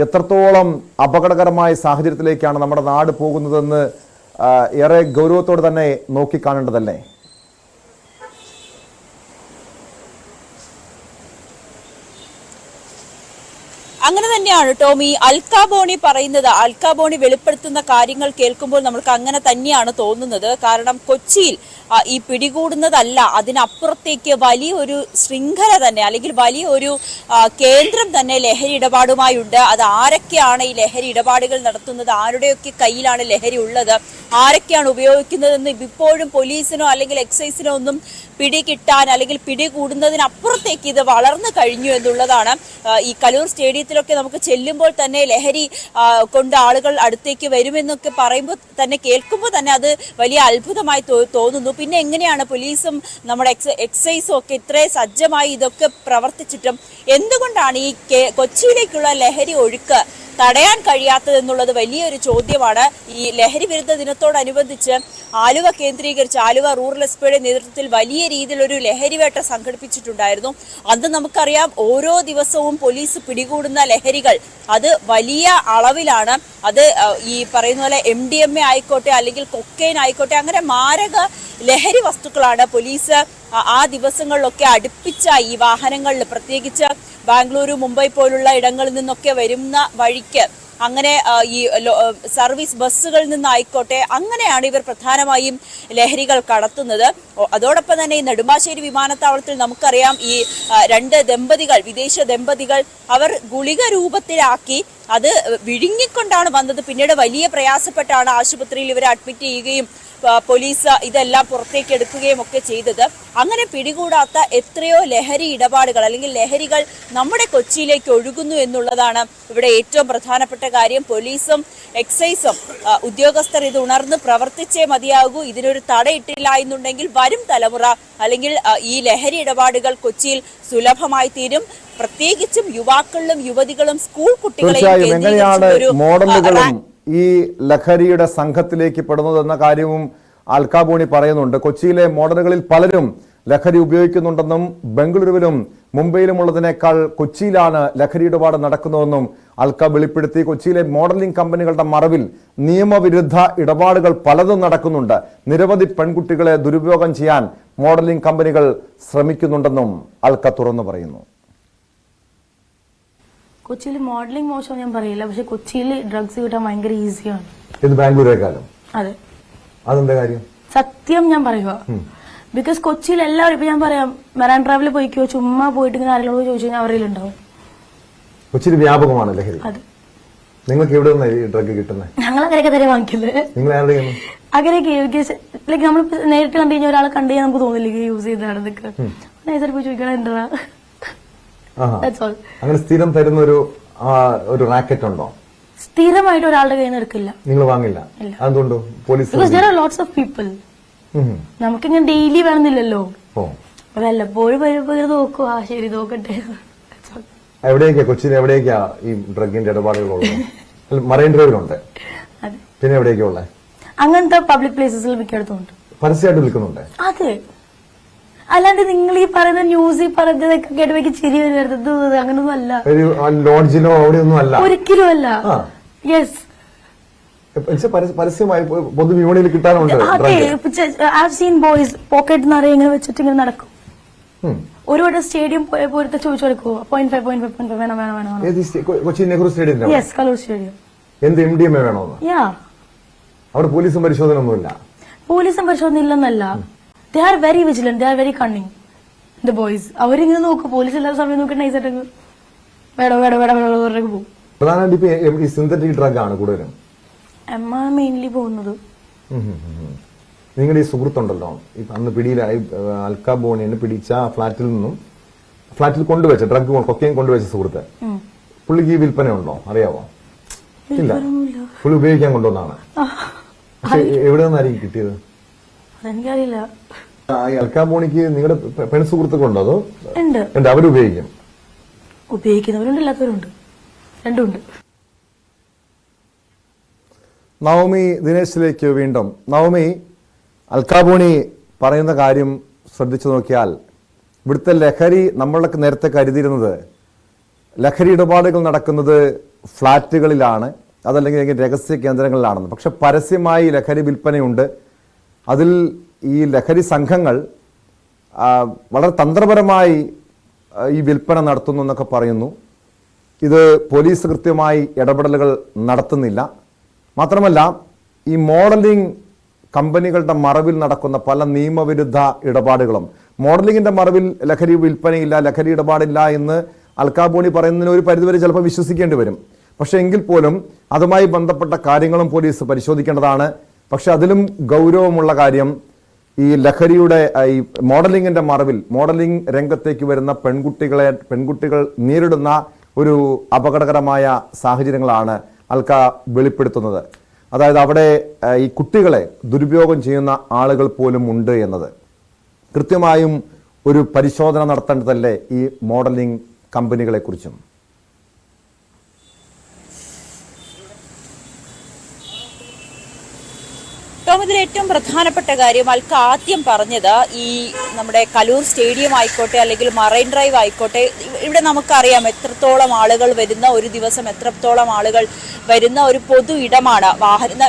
എത്രത്തോളം അപകടകരമായ സാഹചര്യത്തിലേക്കാണ് നമ്മുടെ നാട് പോകുന്നതെന്ന് ഏറെ ഗൗരവത്തോടെ തന്നെ നോക്കിക്കാണേണ്ടതല്ലേ? അങ്ങനെ തന്നെയാണ് ടോമി. അൽക്കാബോണി വെളിപ്പെടുത്തുന്ന കാര്യങ്ങൾ കേൾക്കുമ്പോൾ നമുക്ക് അങ്ങനെ തന്നെയാണ് തോന്നുന്നത്. കാരണം കൊച്ചിയിൽ ഈ പിടികൂടുന്നതല്ല, അതിനപ്പുറത്തേക്ക് വലിയൊരു ശൃംഖല തന്നെ, അല്ലെങ്കിൽ വലിയൊരു കേന്ദ്രം തന്നെ ലഹരി ഇടപാടുമായി ഉണ്ട്. അത് ആരൊക്കെയാണ് ഈ ലഹരി ഇടപാടുകൾ നടത്തുന്നത്, ആരുടെയൊക്കെ കയ്യിലാണ് ലഹരി ഉള്ളത്, ആരൊക്കെയാണ് ഉപയോഗിക്കുന്നതെന്ന് ഇപ്പോഴും പോലീസിനോ അല്ലെങ്കിൽ എക്സൈസിനോ ഒന്നും പിടികിട്ടാൻ അല്ലെങ്കിൽ പിടികൂടുന്നതിനപ്പുറത്തേക്ക് ഇത് വളർന്നു കഴിഞ്ഞു എന്നുള്ളതാണ്. ഈ കലൂർ സ്റ്റേഡിയത്തിലൊക്കെ നമുക്ക് ചെല്ലുമ്പോൾ തന്നെ ലഹരി കൊണ്ട് ആളുകൾ അടുത്തേക്ക് വരുമെന്നൊക്കെ പറയുമ്പോൾ തന്നെ, കേൾക്കുമ്പോൾ തന്നെ അത് വലിയ അത്ഭുതമായി തോന്നുന്നു. പിന്നെ എങ്ങനെയാണ് പോലീസും നമ്മുടെ എക്സൈസും ഒക്കെ ഇത്രയും സജ്ജമായി ഇതൊക്കെ പ്രവർത്തിച്ചിട്ടും എന്തുകൊണ്ടാണ് ഈ കൊച്ചിയിലേക്കുള്ള ലഹരി ഒഴുക്ക് തടയാൻ കഴിയാത്തതെന്നുള്ളത് വലിയൊരു ചോദ്യമാണ്. ഈ ലഹരി വിരുദ്ധ ദിനത്തോടനുബന്ധിച്ച് ആലുവ കേന്ദ്രീകരിച്ച് ആലുവ റൂറൽ എസ് പിയുടെ നേതൃത്വത്തിൽ വലിയ രീതിയിലൊരു ലഹരി വേട്ട സംഘടിപ്പിച്ചിട്ടുണ്ടായിരുന്നു. അന്ന് നമുക്കറിയാം, ഓരോ ദിവസവും പോലീസ് പിടികൂടുന്ന ലഹരികൾ അത് വലിയ അളവിലാണ്. അത് ഈ പറയുന്ന പോലെ MDMA ആയിക്കോട്ടെ അല്ലെങ്കിൽ കൊക്കൈൻ ആയിക്കോട്ടെ, അങ്ങനെ മാരക ലഹരി വസ്തുക്കളാണ് പോലീസ് ആ ദിവസങ്ങളിലൊക്കെ അടുപ്പിച്ച ഈ വാഹനങ്ങളിൽ, പ്രത്യേകിച്ച് ബാംഗ്ലൂരു മുംബൈ പോലുള്ള ഇടങ്ങളിൽ നിന്നൊക്കെ വരുന്ന വഴിക്ക്, അങ്ങനെ ഈ സർവീസ് ബസ്സുകളിൽ നിന്നായിക്കോട്ടെ, അങ്ങനെയാണ് ഇവർ പ്രധാനമായും ലഹരികൾ കടത്തുന്നത്. അതോടൊപ്പം തന്നെ ഈ നെടുമ്പാശ്ശേരി വിമാനത്താവളത്തിൽ നമുക്കറിയാം, ഈ 2 ദമ്പതികൾ, വിദേശ ദമ്പതികൾ, അവർ ഗുളിക രൂപത്തിലാക്കി അത് വിഴുങ്ങിക്കൊണ്ടാണ് വന്നത്. പിന്നീട് വലിയ പ്രയാസപ്പെട്ടാണ് ആശുപത്രിയിൽ ഇവരെ അഡ്മിറ്റ് ചെയ്യുകയും പോലീസ് ഇതെല്ലാം പുറത്തേക്ക് എടുക്കുകയും ഒക്കെ ചെയ്തത്. അങ്ങനെ പിടികൂടാത്ത എത്രയോ ലഹരി ഇടപാടുകൾ അല്ലെങ്കിൽ ലഹരികൾ നമ്മുടെ കൊച്ചിയിലേക്ക് ഒഴുകുന്നു എന്നുള്ളതാണ് ഇവിടെ ഏറ്റവും പ്രധാനപ്പെട്ട കാര്യം. പോലീസും എക്സൈസും ഉദ്യോഗസ്ഥർ ഇത് ഉണർന്ന് പ്രവർത്തിച്ചേ മതിയാകൂ. ഇതിനൊരു തടയിട്ടില്ല എന്നുണ്ടെങ്കിൽ വരും തലമുറ അല്ലെങ്കിൽ ഈ ലഹരി ഇടപാടുകൾ കൊച്ചിയിൽ സുലഭമായി തീരും. പ്രത്യേകിച്ചും യുവാക്കളിലും യുവതികളും സ്കൂൾ കുട്ടികളെയും എങ്ങനെയാണ് മോഡലുകളും ഈ ലഹരിയുടെ സംഘത്തിലേക്ക് പെടുന്നതെന്ന കാര്യവും അൽക്കാബോണി പറയുന്നുണ്ട്. കൊച്ചിയിലെ മോഡലുകളിൽ പലരും ലഹരി ഉപയോഗിക്കുന്നുണ്ടെന്നും ബംഗളൂരുവിലും മുംബൈയിലുമുള്ളതിനേക്കാൾ കൊച്ചിയിലാണ് ലഹരി ഇടപാട് നടക്കുന്നതെന്നും അൽക്ക വെളിപ്പെടുത്തി. കൊച്ചിയിലെ മോഡലിംഗ് കമ്പനികളുടെ മറവിൽ നിയമവിരുദ്ധ ഇടപാടുകൾ പലതും നടക്കുന്നുണ്ട്. നിരവധി പെൺകുട്ടികളെ ദുരുപയോഗം ചെയ്യാൻ മോഡലിംഗ് കമ്പനികൾ ശ്രമിക്കുന്നുണ്ടെന്നും അൽക്ക തുറന്നു പറയുന്നു. കൊച്ചിയിൽ മോഡലിംഗ് മോശം ഞാൻ പറയില്ല, പക്ഷെ കൊച്ചിയിൽ ഡ്രഗ്സ് കിട്ടാൻ ഭയങ്കര ഈസിയാണ്. ഇത് ബാംഗ്ലൂരേക്കാളും. അതെ, അതെന്താ കാര്യം? സത്യം ഞാൻ പറയുക. ബിക്കോസ് കൊച്ചിയിൽ എല്ലാവരും ഇപ്പൊ ഞാൻ പറയാം, മെറാൻ ട്രാവലിൽ പോയിക്കോ, ചുമ്മാ പോയിട്ട് ഇങ്ങനെ ആരെങ്കിലും ചോദിച്ചു കഴിഞ്ഞാൽ അവരിൽ ഉണ്ടാവും. കൊച്ചിയിൽ വ്യാപകമാണ് ലഹരി. അതെ. നിങ്ങൾക്ക് എവിടെ നിന്നാണ് ഈ ഡ്രഗ് കിട്ടുന്നത്? ഞങ്ങൾ അങ്ങനെയൊക്കെ തന്നെ വാങ്ങിക്കുന്നത്. നിങ്ങൾ ആരുടെയാണ്? അങ്ങനെയൊക്കെ ലൈക്ക് നമ്മൾ നേരിട്ട് കണ്ടു കഴിഞ്ഞാൽ ഒരാളെ കണ്ടു കഴിഞ്ഞാൽ നമുക്ക് തോന്നില്ല യൂസ് ചെയ്താണെന്നൊക്കെ. നൈസർ പോയി ചോദിക്കണം എന്താ. അങ്ങനെ സ്ഥിരം തരുന്ന ഒരു റാക്കറ്റ് ഉണ്ടോ? സ്ഥിരമായിട്ട് ഒരാളുടെ കയ്യിൽ നിന്ന് എടുക്കില്ല. നിങ്ങൾ വാങ്ങില്ല? അതുകൊണ്ട് പോലീസ് ലോട്ട്സ് ഓഫ് പീപ്പിൾ. നമുക്കിങ്ങനെ ഡെയിലി വേണമെന്നില്ലല്ലോ. വല്ലപ്പോഴും വരുമ്പോൾ നോക്കുക, ശരി നോക്കട്ടെ. എവിടെയൊക്കെയാ കൊച്ചിയിൽ എവിടെയൊക്കെയാ ഈ ഡ്രഗിന്റെ ഇടപാടുകളുള്ളത്? മറൈൻ ഡ്രൈവിലുണ്ട്. പിന്നെ എവിടെയൊക്കെയാ ഉള്ളത്? അങ്ങനത്തെ പബ്ലിക് പ്ലേസസിൽ മിക്കയിടത്തുണ്ട്. പരസ്യമായിട്ട് വിൽക്കുന്നുണ്ട്. അതെ. അല്ലാണ്ട് നിങ്ങൾ ഈ പറയുന്ന ന്യൂസിൽ പറഞ്ഞതൊക്കെ കേട്ട് ചിരി വരുന്നത് അങ്ങനൊന്നും അല്ല. ലോഡ്ജിലോ അവിടെയൊന്നും അല്ല, ഒരിക്കലും അല്ല. യെസ്, പരസ്യമായി പൊതുവിപണിയിൽ കിട്ടാനുണ്ട്. ബോയ്സ് പോക്കറ്റ് നിറയെ ഇങ്ങനെ വെച്ചിട്ട് ഇങ്ങനെ നടക്കും. ഒരുപാട് സ്റ്റേഡിയം പോയിട്ട് ചോദിച്ചു കൊടുക്കുവോ 0.5 വേണം വേണം വേണം. Kochi Nehru stadium. Yes, Kaloor stadium. എന്ത് MDMA വേണോന്ന്? യാ. അവിടെ പോലീസും പരിശോധന ഒന്നുമില്ല. പോലീസും പരിശോധന ഇല്ലെന്നല്ല, they are very vigilant, they are very cunning, the boys. അവരിങ്ങനെ നോക്കും, പോലീസ് എല്ലാ സമയം നോക്കി നൈസായിട്ട് വേടോ വേടോ വേടോ വേടോ പറഞ്ഞൊക്കെ പോകും. പ്രധാനമായിട്ട് ഈ സിന്തറ്റിക് ഡ്രഗ് ആണ് കൂടുതലും മെയിൻലി പോകുന്നത്. നിങ്ങളുടെ ഈ സുഹൃത്തുണ്ടല്ലോ, അന്ന് പിടിയിലായി അൽക്കാബോണിനെ പിടിച്ച ഫ്ലാറ്റിൽ കൊണ്ടുവച്ച ഡ്രഗ് കൊക്കയും കൊണ്ടുവച്ച സുഹൃത്ത്, പുള്ളിക്ക് ഈ വിൽപ്പന ഉണ്ടോ അറിയാവോ? ഇല്ല, പുള്ളി ഉപയോഗിക്കാൻ കൊണ്ടുവന്നാണ്. പക്ഷെ എവിടെ നിന്നായിരിക്കും കിട്ടിയത്? അതെനിക്കറിയില്ല. അൽക്കാബോണിക്ക് നിങ്ങളുടെ പെൺ സുഹൃത്തുക്കളുണ്ടോ? അതോ ഉണ്ട്. അവരുപയോഗിക്കും? ഉപയോഗിക്കുന്നവരുണ്ട്, ഇല്ലാത്തവരുണ്ട്, രണ്ടുമുണ്ട്. നവമി ദിനേശിലേക്ക് വീണ്ടും. നവമി, അൽക്കാബോണി പറയുന്ന കാര്യം ശ്രദ്ധിച്ചു നോക്കിയാൽ ഇവിടുത്തെ ലഹരി, നമ്മളൊക്കെ നേരത്തെ കരുതിയിരുന്നത് ലഹരി ഇടപാടുകൾ നടക്കുന്നത് ഫ്ളാറ്റുകളിലാണ്, അതല്ലെങ്കിൽ രഹസ്യ കേന്ദ്രങ്ങളിലാണെന്ന്. പക്ഷെ പരസ്യമായി ലഹരി വിൽപ്പനയുണ്ട്. അതിൽ ഈ ലഹരി സംഘങ്ങൾ വളരെ തന്ത്രപരമായി ഈ വിൽപ്പന നടത്തുന്നു എന്നൊക്കെ പറയുന്നു. ഇത് പോലീസ് കൃത്യമായി ഇടപെടലുകൾ നടത്തുന്നില്ല. മാത്രമല്ല, ഈ മോഡലിംഗ് കമ്പനികളുടെ മറവിൽ നടക്കുന്ന പല നിയമവിരുദ്ധ ഇടപാടുകളും, മോഡലിംഗിന്റെ മറവിൽ ലഹരി വിൽപ്പനയില്ല, ലഹരി ഇടപാടില്ല എന്ന് അൽക്കാബോണി പറയുന്നതിന് ഒരു പരിധിവരെ ചിലപ്പോൾ വിശ്വസിക്കേണ്ടി വരും. പക്ഷെ എങ്കിൽ പോലും അതുമായി ബന്ധപ്പെട്ട കാര്യങ്ങളും പോലീസ് പരിശോധിക്കേണ്ടതാണ്. പക്ഷെ അതിലും ഗൗരവമുള്ള കാര്യം, ഈ ലഹരിയുടെ ഈ മോഡലിംഗിന്റെ മറവിൽ മോഡലിംഗ് രംഗത്തേക്ക് വരുന്ന പെൺകുട്ടികൾ നേരിടുന്ന ഒരു അപകടകരമായ സാഹചര്യങ്ങളാണ് അൽക്ക വെളിപ്പെടുത്തുന്നത്. അതായത് അവിടെ ഈ കുട്ടികളെ ദുരുപയോഗം ചെയ്യുന്ന ആളുകൾ പോലും ഉണ്ട് എന്നത്. കൃത്യമായും ഒരു പരിശോധന നടത്തേണ്ടതല്ലേ ഈ മോഡലിംഗ് കമ്പനികളെ കുറിച്ചും? ഇതിൽ ഏറ്റവും പ്രധാനപ്പെട്ട കാര്യം അൽക്ക ആദ്യം പറഞ്ഞത്, ഈ നമ്മുടെ കലൂർ സ്റ്റേഡിയം ആയിക്കോട്ടെ അല്ലെങ്കിൽ മറൈൻ ഡ്രൈവ് ആയിക്കോട്ടെ, ഇവിടെ നമുക്കറിയാം എത്രത്തോളം ആളുകൾ വരുന്ന, ഒരു ദിവസം എത്രത്തോളം ആളുകൾ വരുന്ന ഒരു പൊതു ഇടമാണ്.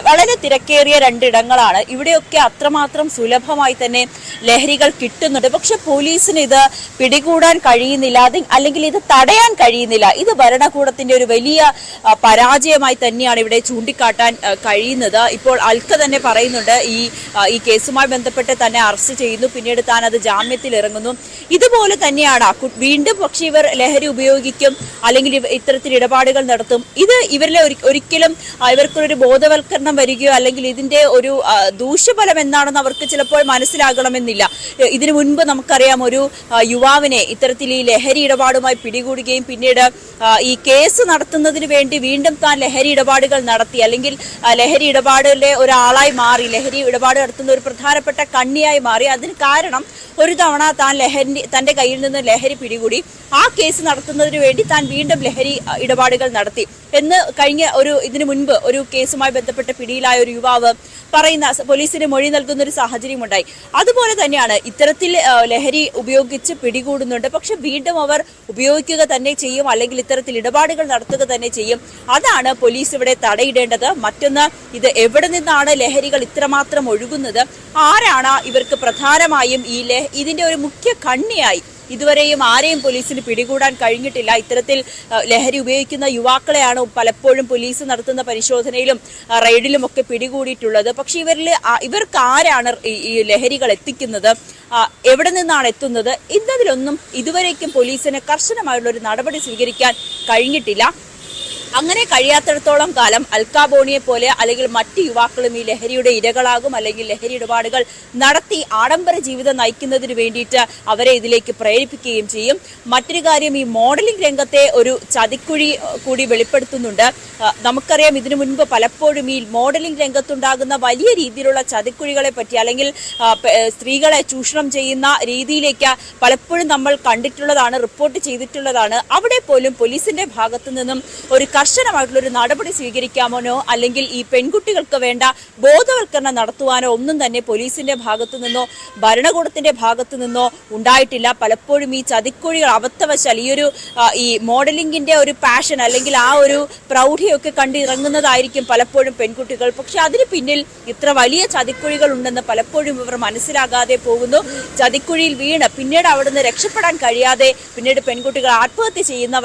വളരെ തിരക്കേറിയ രണ്ടിടങ്ങളാണ്. ഇവിടെയൊക്കെ അത്രമാത്രം സുലഭമായി തന്നെ ലഹരികൾ കിട്ടുന്നുണ്ട്. പക്ഷെ പോലീസിന് ഇത് പിടികൂടാൻ കഴിയുന്നില്ല, അല്ലെങ്കിൽ ഇത് തടയാൻ കഴിയുന്നില്ല. ഇത് ഭരണകൂടത്തിന്റെ ഒരു വലിയ പരാജയമായി തന്നെയാണ് ഇവിടെ ചൂണ്ടിക്കാട്ടാൻ കഴിയുന്നത്. ഇപ്പോൾ അൽക്ക തന്നെ പറയുന്നത് പറയുന്നുണ്ട്. ഈ കേസുമായി ബന്ധപ്പെട്ട് തന്നെ അറസ്റ്റ് ചെയ്യുന്നു, പിന്നീട് താൻ അത് ജാമ്യത്തിൽ ഇറങ്ങുന്നു. ഇതുപോലെ തന്നെയാണ് വീണ്ടും പക്ഷെ ഇവർ ലഹരി ഉപയോഗിക്കും, അല്ലെങ്കിൽ ഇത്തരത്തിൽ ഇടപാടുകൾ നടത്തും. ഇത് ഇവരിലെ ഒരിക്കലും ഇവർക്കൊരു ബോധവൽക്കരണം വരികയോ അല്ലെങ്കിൽ ഇതിന്റെ ഒരു ദൂഷ്യഫലം എന്താണെന്ന് അവർക്ക് ചിലപ്പോൾ മനസ്സിലാകണമെന്നില്ല. ഇതിനു മുൻപ് നമുക്കറിയാം, ഒരു യുവാവിനെ ഇത്തരത്തിൽ ഈ ലഹരി ഇടപാടുമായി പിടികൂടുകയും പിന്നീട് ഈ കേസ് നടത്തുന്നതിന് വേണ്ടി വീണ്ടും താൻ ലഹരി ഇടപാടുകൾ നടത്തി, അല്ലെങ്കിൽ ലഹരി ഇടപാടിലെ ഒരാളായി മാറി, ലഹരി ഇടപാട് നടത്തുന്ന ഒരു പ്രധാനപ്പെട്ട കണ്ണിയായി മാറി. അതിന് കാരണം ഒരു തവണ താൻ തന്റെ കയ്യിൽ നിന്ന് ലഹരി പിടികൂടി, ആ കേസ് നടത്തുന്നതിന് വേണ്ടി താൻ വീണ്ടും ലഹരി ഇടപാടുകൾ നടത്തി എന്ന് ഇതിനു മുൻപ് ഒരു കേസുമായി ബന്ധപ്പെട്ട് പിടിയിലായ ഒരു യുവാവ് പറയുന്ന, പോലീസിന് മൊഴി നൽകുന്ന ഒരു സാഹചര്യം ഉണ്ടായി. അതുപോലെ തന്നെയാണ് ഇത്തരത്തിൽ ലഹരി ഉപയോഗിച്ച് പിടികൂടുന്നുണ്ട്, പക്ഷെ വീണ്ടും അവർ ഉപയോഗിക്കുക തന്നെ ചെയ്യും, അല്ലെങ്കിൽ ഇത്തരത്തിൽ ഇടപാടുകൾ നടത്തുക തന്നെ ചെയ്യും. അതാണ് പോലീസ് ഇവിടെ തടയിടേണ്ടത്. മറ്റൊന്ന്, ഇത് എവിടെ നിന്നാണ് ലഹരികൾ ഇത്രമാത്രം ഒഴുകുന്നത്, ആരാണ് ഇവർക്ക് പ്രധാനമായും ഇതിന്റെ ഒരു മുഖ്യ കണ്ണിയായി ഇതുവരെയും ആരെയും പോലീസിന് പിടികൂടാൻ കഴിഞ്ഞിട്ടില്ല. ഇത്തരത്തിൽ ലഹരി ഉപയോഗിക്കുന്ന യുവാക്കളെയാണ് പലപ്പോഴും പോലീസ് നടത്തുന്ന പരിശോധനയിലും റെയ്ഡിലും ഒക്കെ പിടികൂടിയിട്ടുള്ളത്. പക്ഷെ ഇവർക്ക് ആരാണ് ഈ ലഹരികൾ എത്തിക്കുന്നത്, എവിടെ നിന്നാണ് എത്തുന്നത് എന്നതിലൊന്നും ഇതുവരേക്കും പോലീസിന് കർശനമായുള്ള ഒരു നടപടി സ്വീകരിക്കാൻ കഴിഞ്ഞിട്ടില്ല. അങ്ങനെ കഴിയാത്തിടത്തോളം കാലം അൽക്കാബോണിയെ പോലെ അല്ലെങ്കിൽ മറ്റ് യുവാക്കളും ഈ ലഹരിയുടെ ഇരകളാകും, അല്ലെങ്കിൽ ലഹരി ഇടപാടുകൾ നടത്തി ആഡംബര ജീവിതം നയിക്കുന്നതിന് വേണ്ടിയിട്ട് അവരെ ഇതിലേക്ക് പ്രേരിപ്പിക്കുകയും ചെയ്യും. മറ്റൊരു കാര്യം, ഈ മോഡലിംഗ് രംഗത്തെ ഒരു ചതിക്കുഴി കൂടി വെളിപ്പെടുത്തുന്നുണ്ട്. നമുക്കറിയാം, ഇതിനു മുൻപ് പലപ്പോഴും ഈ മോഡലിംഗ് രംഗത്തുണ്ടാകുന്ന വലിയ രീതിയിലുള്ള ചതിക്കുഴികളെ പറ്റി, അല്ലെങ്കിൽ സ്ത്രീകളെ ചൂഷണം ചെയ്യുന്ന രീതിയിലേക്ക് പലപ്പോഴും നമ്മൾ കണ്ടിട്ടുള്ളതാണ്, റിപ്പോർട്ട് ചെയ്തിട്ടുള്ളതാണ്. അവിടെ പോലും പോലീസിന്റെ ഭാഗത്തു നിന്നും ഒരു കർശനമായിട്ടുള്ള ഒരു നടപടി സ്വീകരിക്കാമോ, അല്ലെങ്കിൽ ഈ പെൺകുട്ടികൾക്ക് വേണ്ട ബോധവൽക്കരണം നടത്തുവാനോ ഒന്നും തന്നെ പോലീസിന്റെ ഭാഗത്തു നിന്നോ ഭരണകൂടത്തിന്റെ ഭാഗത്തു നിന്നോ ഉണ്ടായിട്ടില്ല. പലപ്പോഴും ഈ ചതിക്കുഴികൾ അബദ്ധവശാൽ ഈ മോഡലിംഗിന്റെ ഒരു പാഷൻ അല്ലെങ്കിൽ ആ ഒരു പ്രൗഢിയൊക്കെ കണ്ടിറങ്ങുന്നതായിരിക്കും പലപ്പോഴും പെൺകുട്ടികൾ. പക്ഷെ അതിന് പിന്നിൽ ഇത്ര വലിയ ചതിക്കുഴികൾ ഉണ്ടെന്ന് പലപ്പോഴും ഇവർ മനസ്സിലാകാതെ പോകുന്നു. ചതിക്കുഴിയിൽ വീണ് പിന്നീട് അവിടുന്ന് രക്ഷപ്പെടാൻ കഴിയാതെ പിന്നീട് പെൺകുട്ടികൾ ആത്മഹത്യ ചെയ്യുന്ന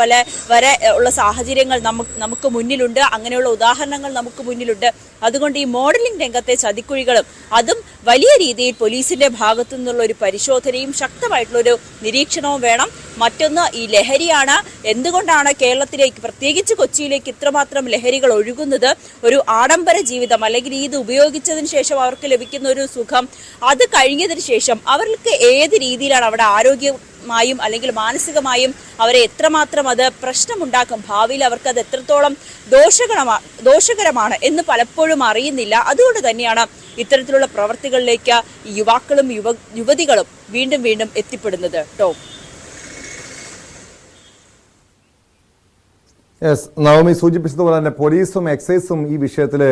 വരെ ഉള്ള സാഹചര്യങ്ങൾ നമുക്ക് മുന്നിലുണ്ട്. അങ്ങനെയുള്ള ഉദാഹരണങ്ങൾ നമുക്ക് മുന്നിലുണ്ട്. അതുകൊണ്ട് ഈ മോഡലിംഗ് രംഗത്തെ ചതിക്കുഴികളും അതും വലിയ രീതിയിൽ പോലീസിന്റെ ഭാഗത്തു നിന്നുള്ള ഒരു പരിശോധനയും ശക്തമായിട്ടുള്ളൊരു നിരീക്ഷണവും വേണം. മറ്റൊന്ന്, ഈ ലഹരിയാണ്. എന്തുകൊണ്ടാണ് കേരളത്തിലേക്ക്, പ്രത്യേകിച്ച് കൊച്ചിയിലേക്ക് ഇത്രമാത്രം ലഹരികൾ ഒഴുകുന്നത്? ഒരു ആഡംബര ജീവിതം, അല്ലെങ്കിൽ ഇത് ഉപയോഗിച്ചതിന് ശേഷം അവർക്ക് ലഭിക്കുന്ന ഒരു സുഖം, അത് കഴിഞ്ഞതിന് ശേഷം അവർക്ക് ഏത് രീതിയിലാണ് അവിടെ ആരോഗ്യമായും അല്ലെങ്കിൽ മാനസികമായും അവരെ എത്രമാത്രം അത് പ്രശ്നമുണ്ടാക്കും, ഭാവിയിൽ അവർക്ക് അത് എത്രത്തോളം ദോഷകരമാണ് എന്ന് പലപ്പോഴും അറിയുന്നില്ല. അതുകൊണ്ട് തന്നെയാണ് ഇത്തരത്തിലുള്ള പ്രവർത്തികളിലേക്ക് യുവാക്കളും യുവതികളും വീണ്ടും വീണ്ടും എത്തിപ്പെടുന്നത്. ടോം. നവമി സൂചിപ്പിച്ചതുപോലെ തന്നെ പോലീസും എക്സൈസും ഈ വിഷയത്തിൽ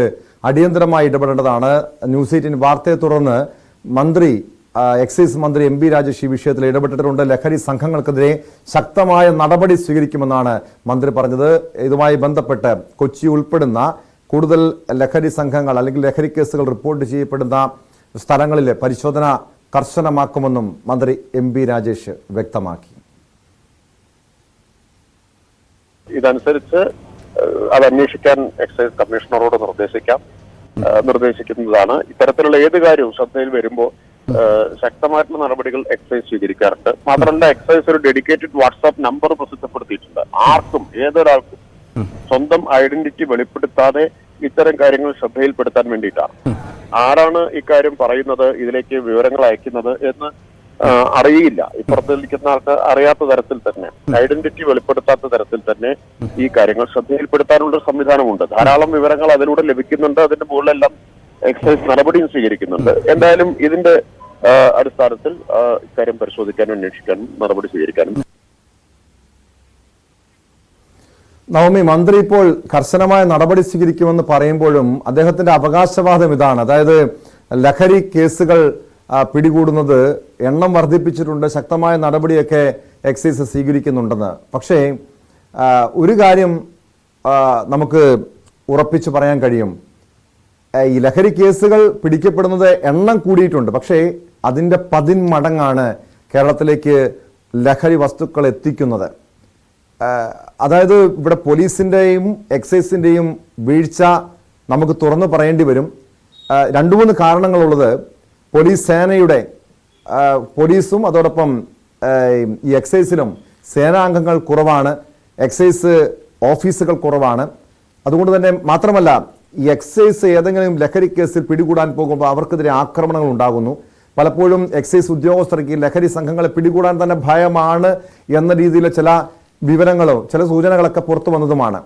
അടിയന്തരമായി ഇടപെടേണ്ടതാണ്. ന്യൂസ് 18 വാർത്തയെ തുടർന്ന് എക്സൈസ് മന്ത്രി എം ബി രാജേഷ് ഈ വിഷയത്തിൽ ഇടപെട്ടിട്ടുണ്ട്. ലഹരി സംഘങ്ങൾക്കെതിരെ ശക്തമായ നടപടി സ്വീകരിക്കുമെന്നാണ് മന്ത്രി പറഞ്ഞത്. ഇതുമായി ബന്ധപ്പെട്ട് കൊച്ചി ഉൾപ്പെടുന്ന കൂടുതൽ ലഹരി സംഘങ്ങൾ അല്ലെങ്കിൽ ലഹരി കേസുകൾ റിപ്പോർട്ട് ചെയ്യപ്പെടുന്ന സ്ഥലങ്ങളിലെ പരിശോധന കർശനമാക്കുമെന്നും മന്ത്രി എം ബി രാജേഷ് വ്യക്തമാക്കി. ഇതനുസരിച്ച് അത് അന്വേഷിക്കാൻ എക്സൈസ് കമ്മീഷണറോട് നിർദ്ദേശിക്കുന്നതാണ്. ഇത്തരത്തിലുള്ള ഏത് കാര്യവും ശ്രദ്ധയിൽ വരുമ്പോൾ ശക്തമായിട്ടുള്ള നടപടികൾ എക്സൈസ് സ്വീകരിക്കാറുണ്ട്. മാത്രമല്ല, എക്സൈസ് ഒരു ഡെഡിക്കേറ്റഡ് വാട്സാപ്പ് നമ്പർ പ്രസിദ്ധപ്പെടുത്തിയിട്ടുണ്ട്. ആർക്കും, ഏതൊരാൾക്കും സ്വന്തം ഐഡന്റിറ്റി വെളിപ്പെടുത്താതെ ഇത്തരം കാര്യങ്ങൾ ശ്രദ്ധയിൽപ്പെടുത്താൻ വേണ്ടിയിട്ടാണ്. ആരാണ് ഇക്കാര്യം പറയുന്നത്, ഇതിലേക്ക് വിവരങ്ങൾ അയക്കുന്നത് എന്ന് അറിയില്ല. ഇപ്പുറത്തിരിക്കുന്ന ആൾക്ക് അറിയാത്ത തരത്തിൽ തന്നെ, ഐഡന്റിറ്റി വെളിപ്പെടുത്താത്ത തരത്തിൽ തന്നെ ഈ കാര്യങ്ങൾ ശ്രദ്ധയിൽപ്പെടുത്താനുള്ള സംവിധാനമുണ്ട്. ധാരാളം വിവരങ്ങൾ അതിലൂടെ ലഭിക്കുന്നുണ്ട്. അതിന്റെ മുകളിലെല്ലാം എക്സൈസ് നടപടിയും സ്വീകരിക്കുന്നുണ്ട്. എന്തായാലും ഇതിന്റെ അടിസ്ഥാനത്തിൽ ഇക്കാര്യം പരിശോധിക്കാനും അന്വേഷിക്കാനും നടപടി സ്വീകരിക്കാനും. നവമി, മന്ത്രി ഇപ്പോൾ കർശനമായ നടപടി സ്വീകരിക്കുമെന്ന് പറയുമ്പോഴും അദ്ദേഹത്തിന്റെ അവകാശവാദം ഇതാണ്, അതായത് ലഹരി കേസുകൾ പിടികൂടുന്നത് എണ്ണം വർദ്ധിപ്പിച്ചിട്ടുണ്ട്, ശക്തമായ നടപടിയൊക്കെ എക്സൈസ് സ്വീകരിക്കുന്നുണ്ടെന്ന്. പക്ഷേ ഒരു കാര്യം നമുക്ക് ഉറപ്പിച്ചു പറയാൻ കഴിയും, ഈ ലഹരി കേസുകൾ പിടിക്കപ്പെടുന്നത് എണ്ണം കൂടിയിട്ടുണ്ട്, പക്ഷേ അതിൻ്റെ 10 മടങ്ങാണ് കേരളത്തിലേക്ക് ലഹരി വസ്തുക്കൾ എത്തിക്കുന്നത്. അതായത് ഇവിടെ പോലീസിൻ്റെയും എക്സൈസിൻ്റെയും വീഴ്ച നമുക്ക് തുറന്നു പറയേണ്ടി വരും. രണ്ടു മൂന്ന് കാരണങ്ങളുള്ളത് പോലീസ് സേനയുടെ പോലീസും അതോടൊപ്പം ഈ എക്സൈസിലും സേനാംഗങ്ങൾ കുറവാണ്, എക്സൈസ് ഓഫീസുകൾ കുറവാണ്. അതുകൊണ്ട് തന്നെ മാത്രമല്ല ഈ എക്സൈസ് ഏതെങ്കിലും ലഹരി കേസിൽ പിടികൂടാൻ പോകുമ്പോൾ അവർക്കെതിരെ ആക്രമണങ്ങൾ ഉണ്ടാകുന്നു. പലപ്പോഴും എക്സൈസ് ഉദ്യോഗസ്ഥർക്ക് ലഹരി സംഘങ്ങളെ പിടികൂടാൻ തന്നെ ഭയമാണ് എന്ന രീതിയിൽ ചില വിവരങ്ങളോ ചില സൂചനകളൊക്കെ പുറത്തു വന്നതുമാണ്.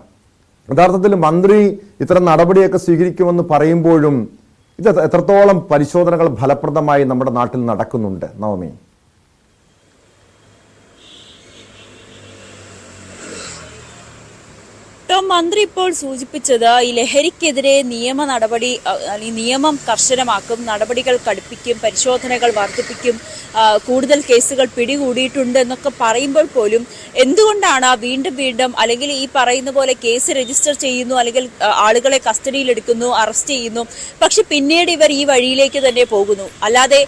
യഥാർത്ഥത്തിൽ മന്ത്രി ഇത്തരം നടപടിയൊക്കെ സ്വീകരിക്കുമെന്ന് പറയുമ്പോഴും ഇത് എത്രത്തോളം പരിശോധനകൾ ഫലപ്രദമായി നമ്മുടെ നാട്ടിൽ നടക്കുന്നുണ്ട് നവമി? മന്ത്രി ഇപ്പോൾ സൂചിപ്പിച്ചത് ഈ ലഹരിക്കെതിരെ നിയമ നടപടി, നിയമം കർശനമാക്കും, നടപടികൾ കടുപ്പിക്കും, പരിശോധനകൾ വർദ്ധിപ്പിക്കും, കൂടുതൽ കേസുകൾ പിടികൂടിയിട്ടുണ്ട് എന്നൊക്കെ പറയുമ്പോൾ പോലും എന്തുകൊണ്ടാണ് വീണ്ടും വീണ്ടും അല്ലെങ്കിൽ ഈ പറയുന്ന പോലെ കേസ് രജിസ്റ്റർ ചെയ്യുന്നു, അല്ലെങ്കിൽ ആളുകളെ കസ്റ്റഡിയിലെടുക്കുന്നു, അറസ്റ്റ് ചെയ്യുന്നു, പക്ഷെ പിന്നീട് ഇവർ ഈ വഴിയിലേക്ക് തന്നെ പോകുന്നു? അല്ലാതെ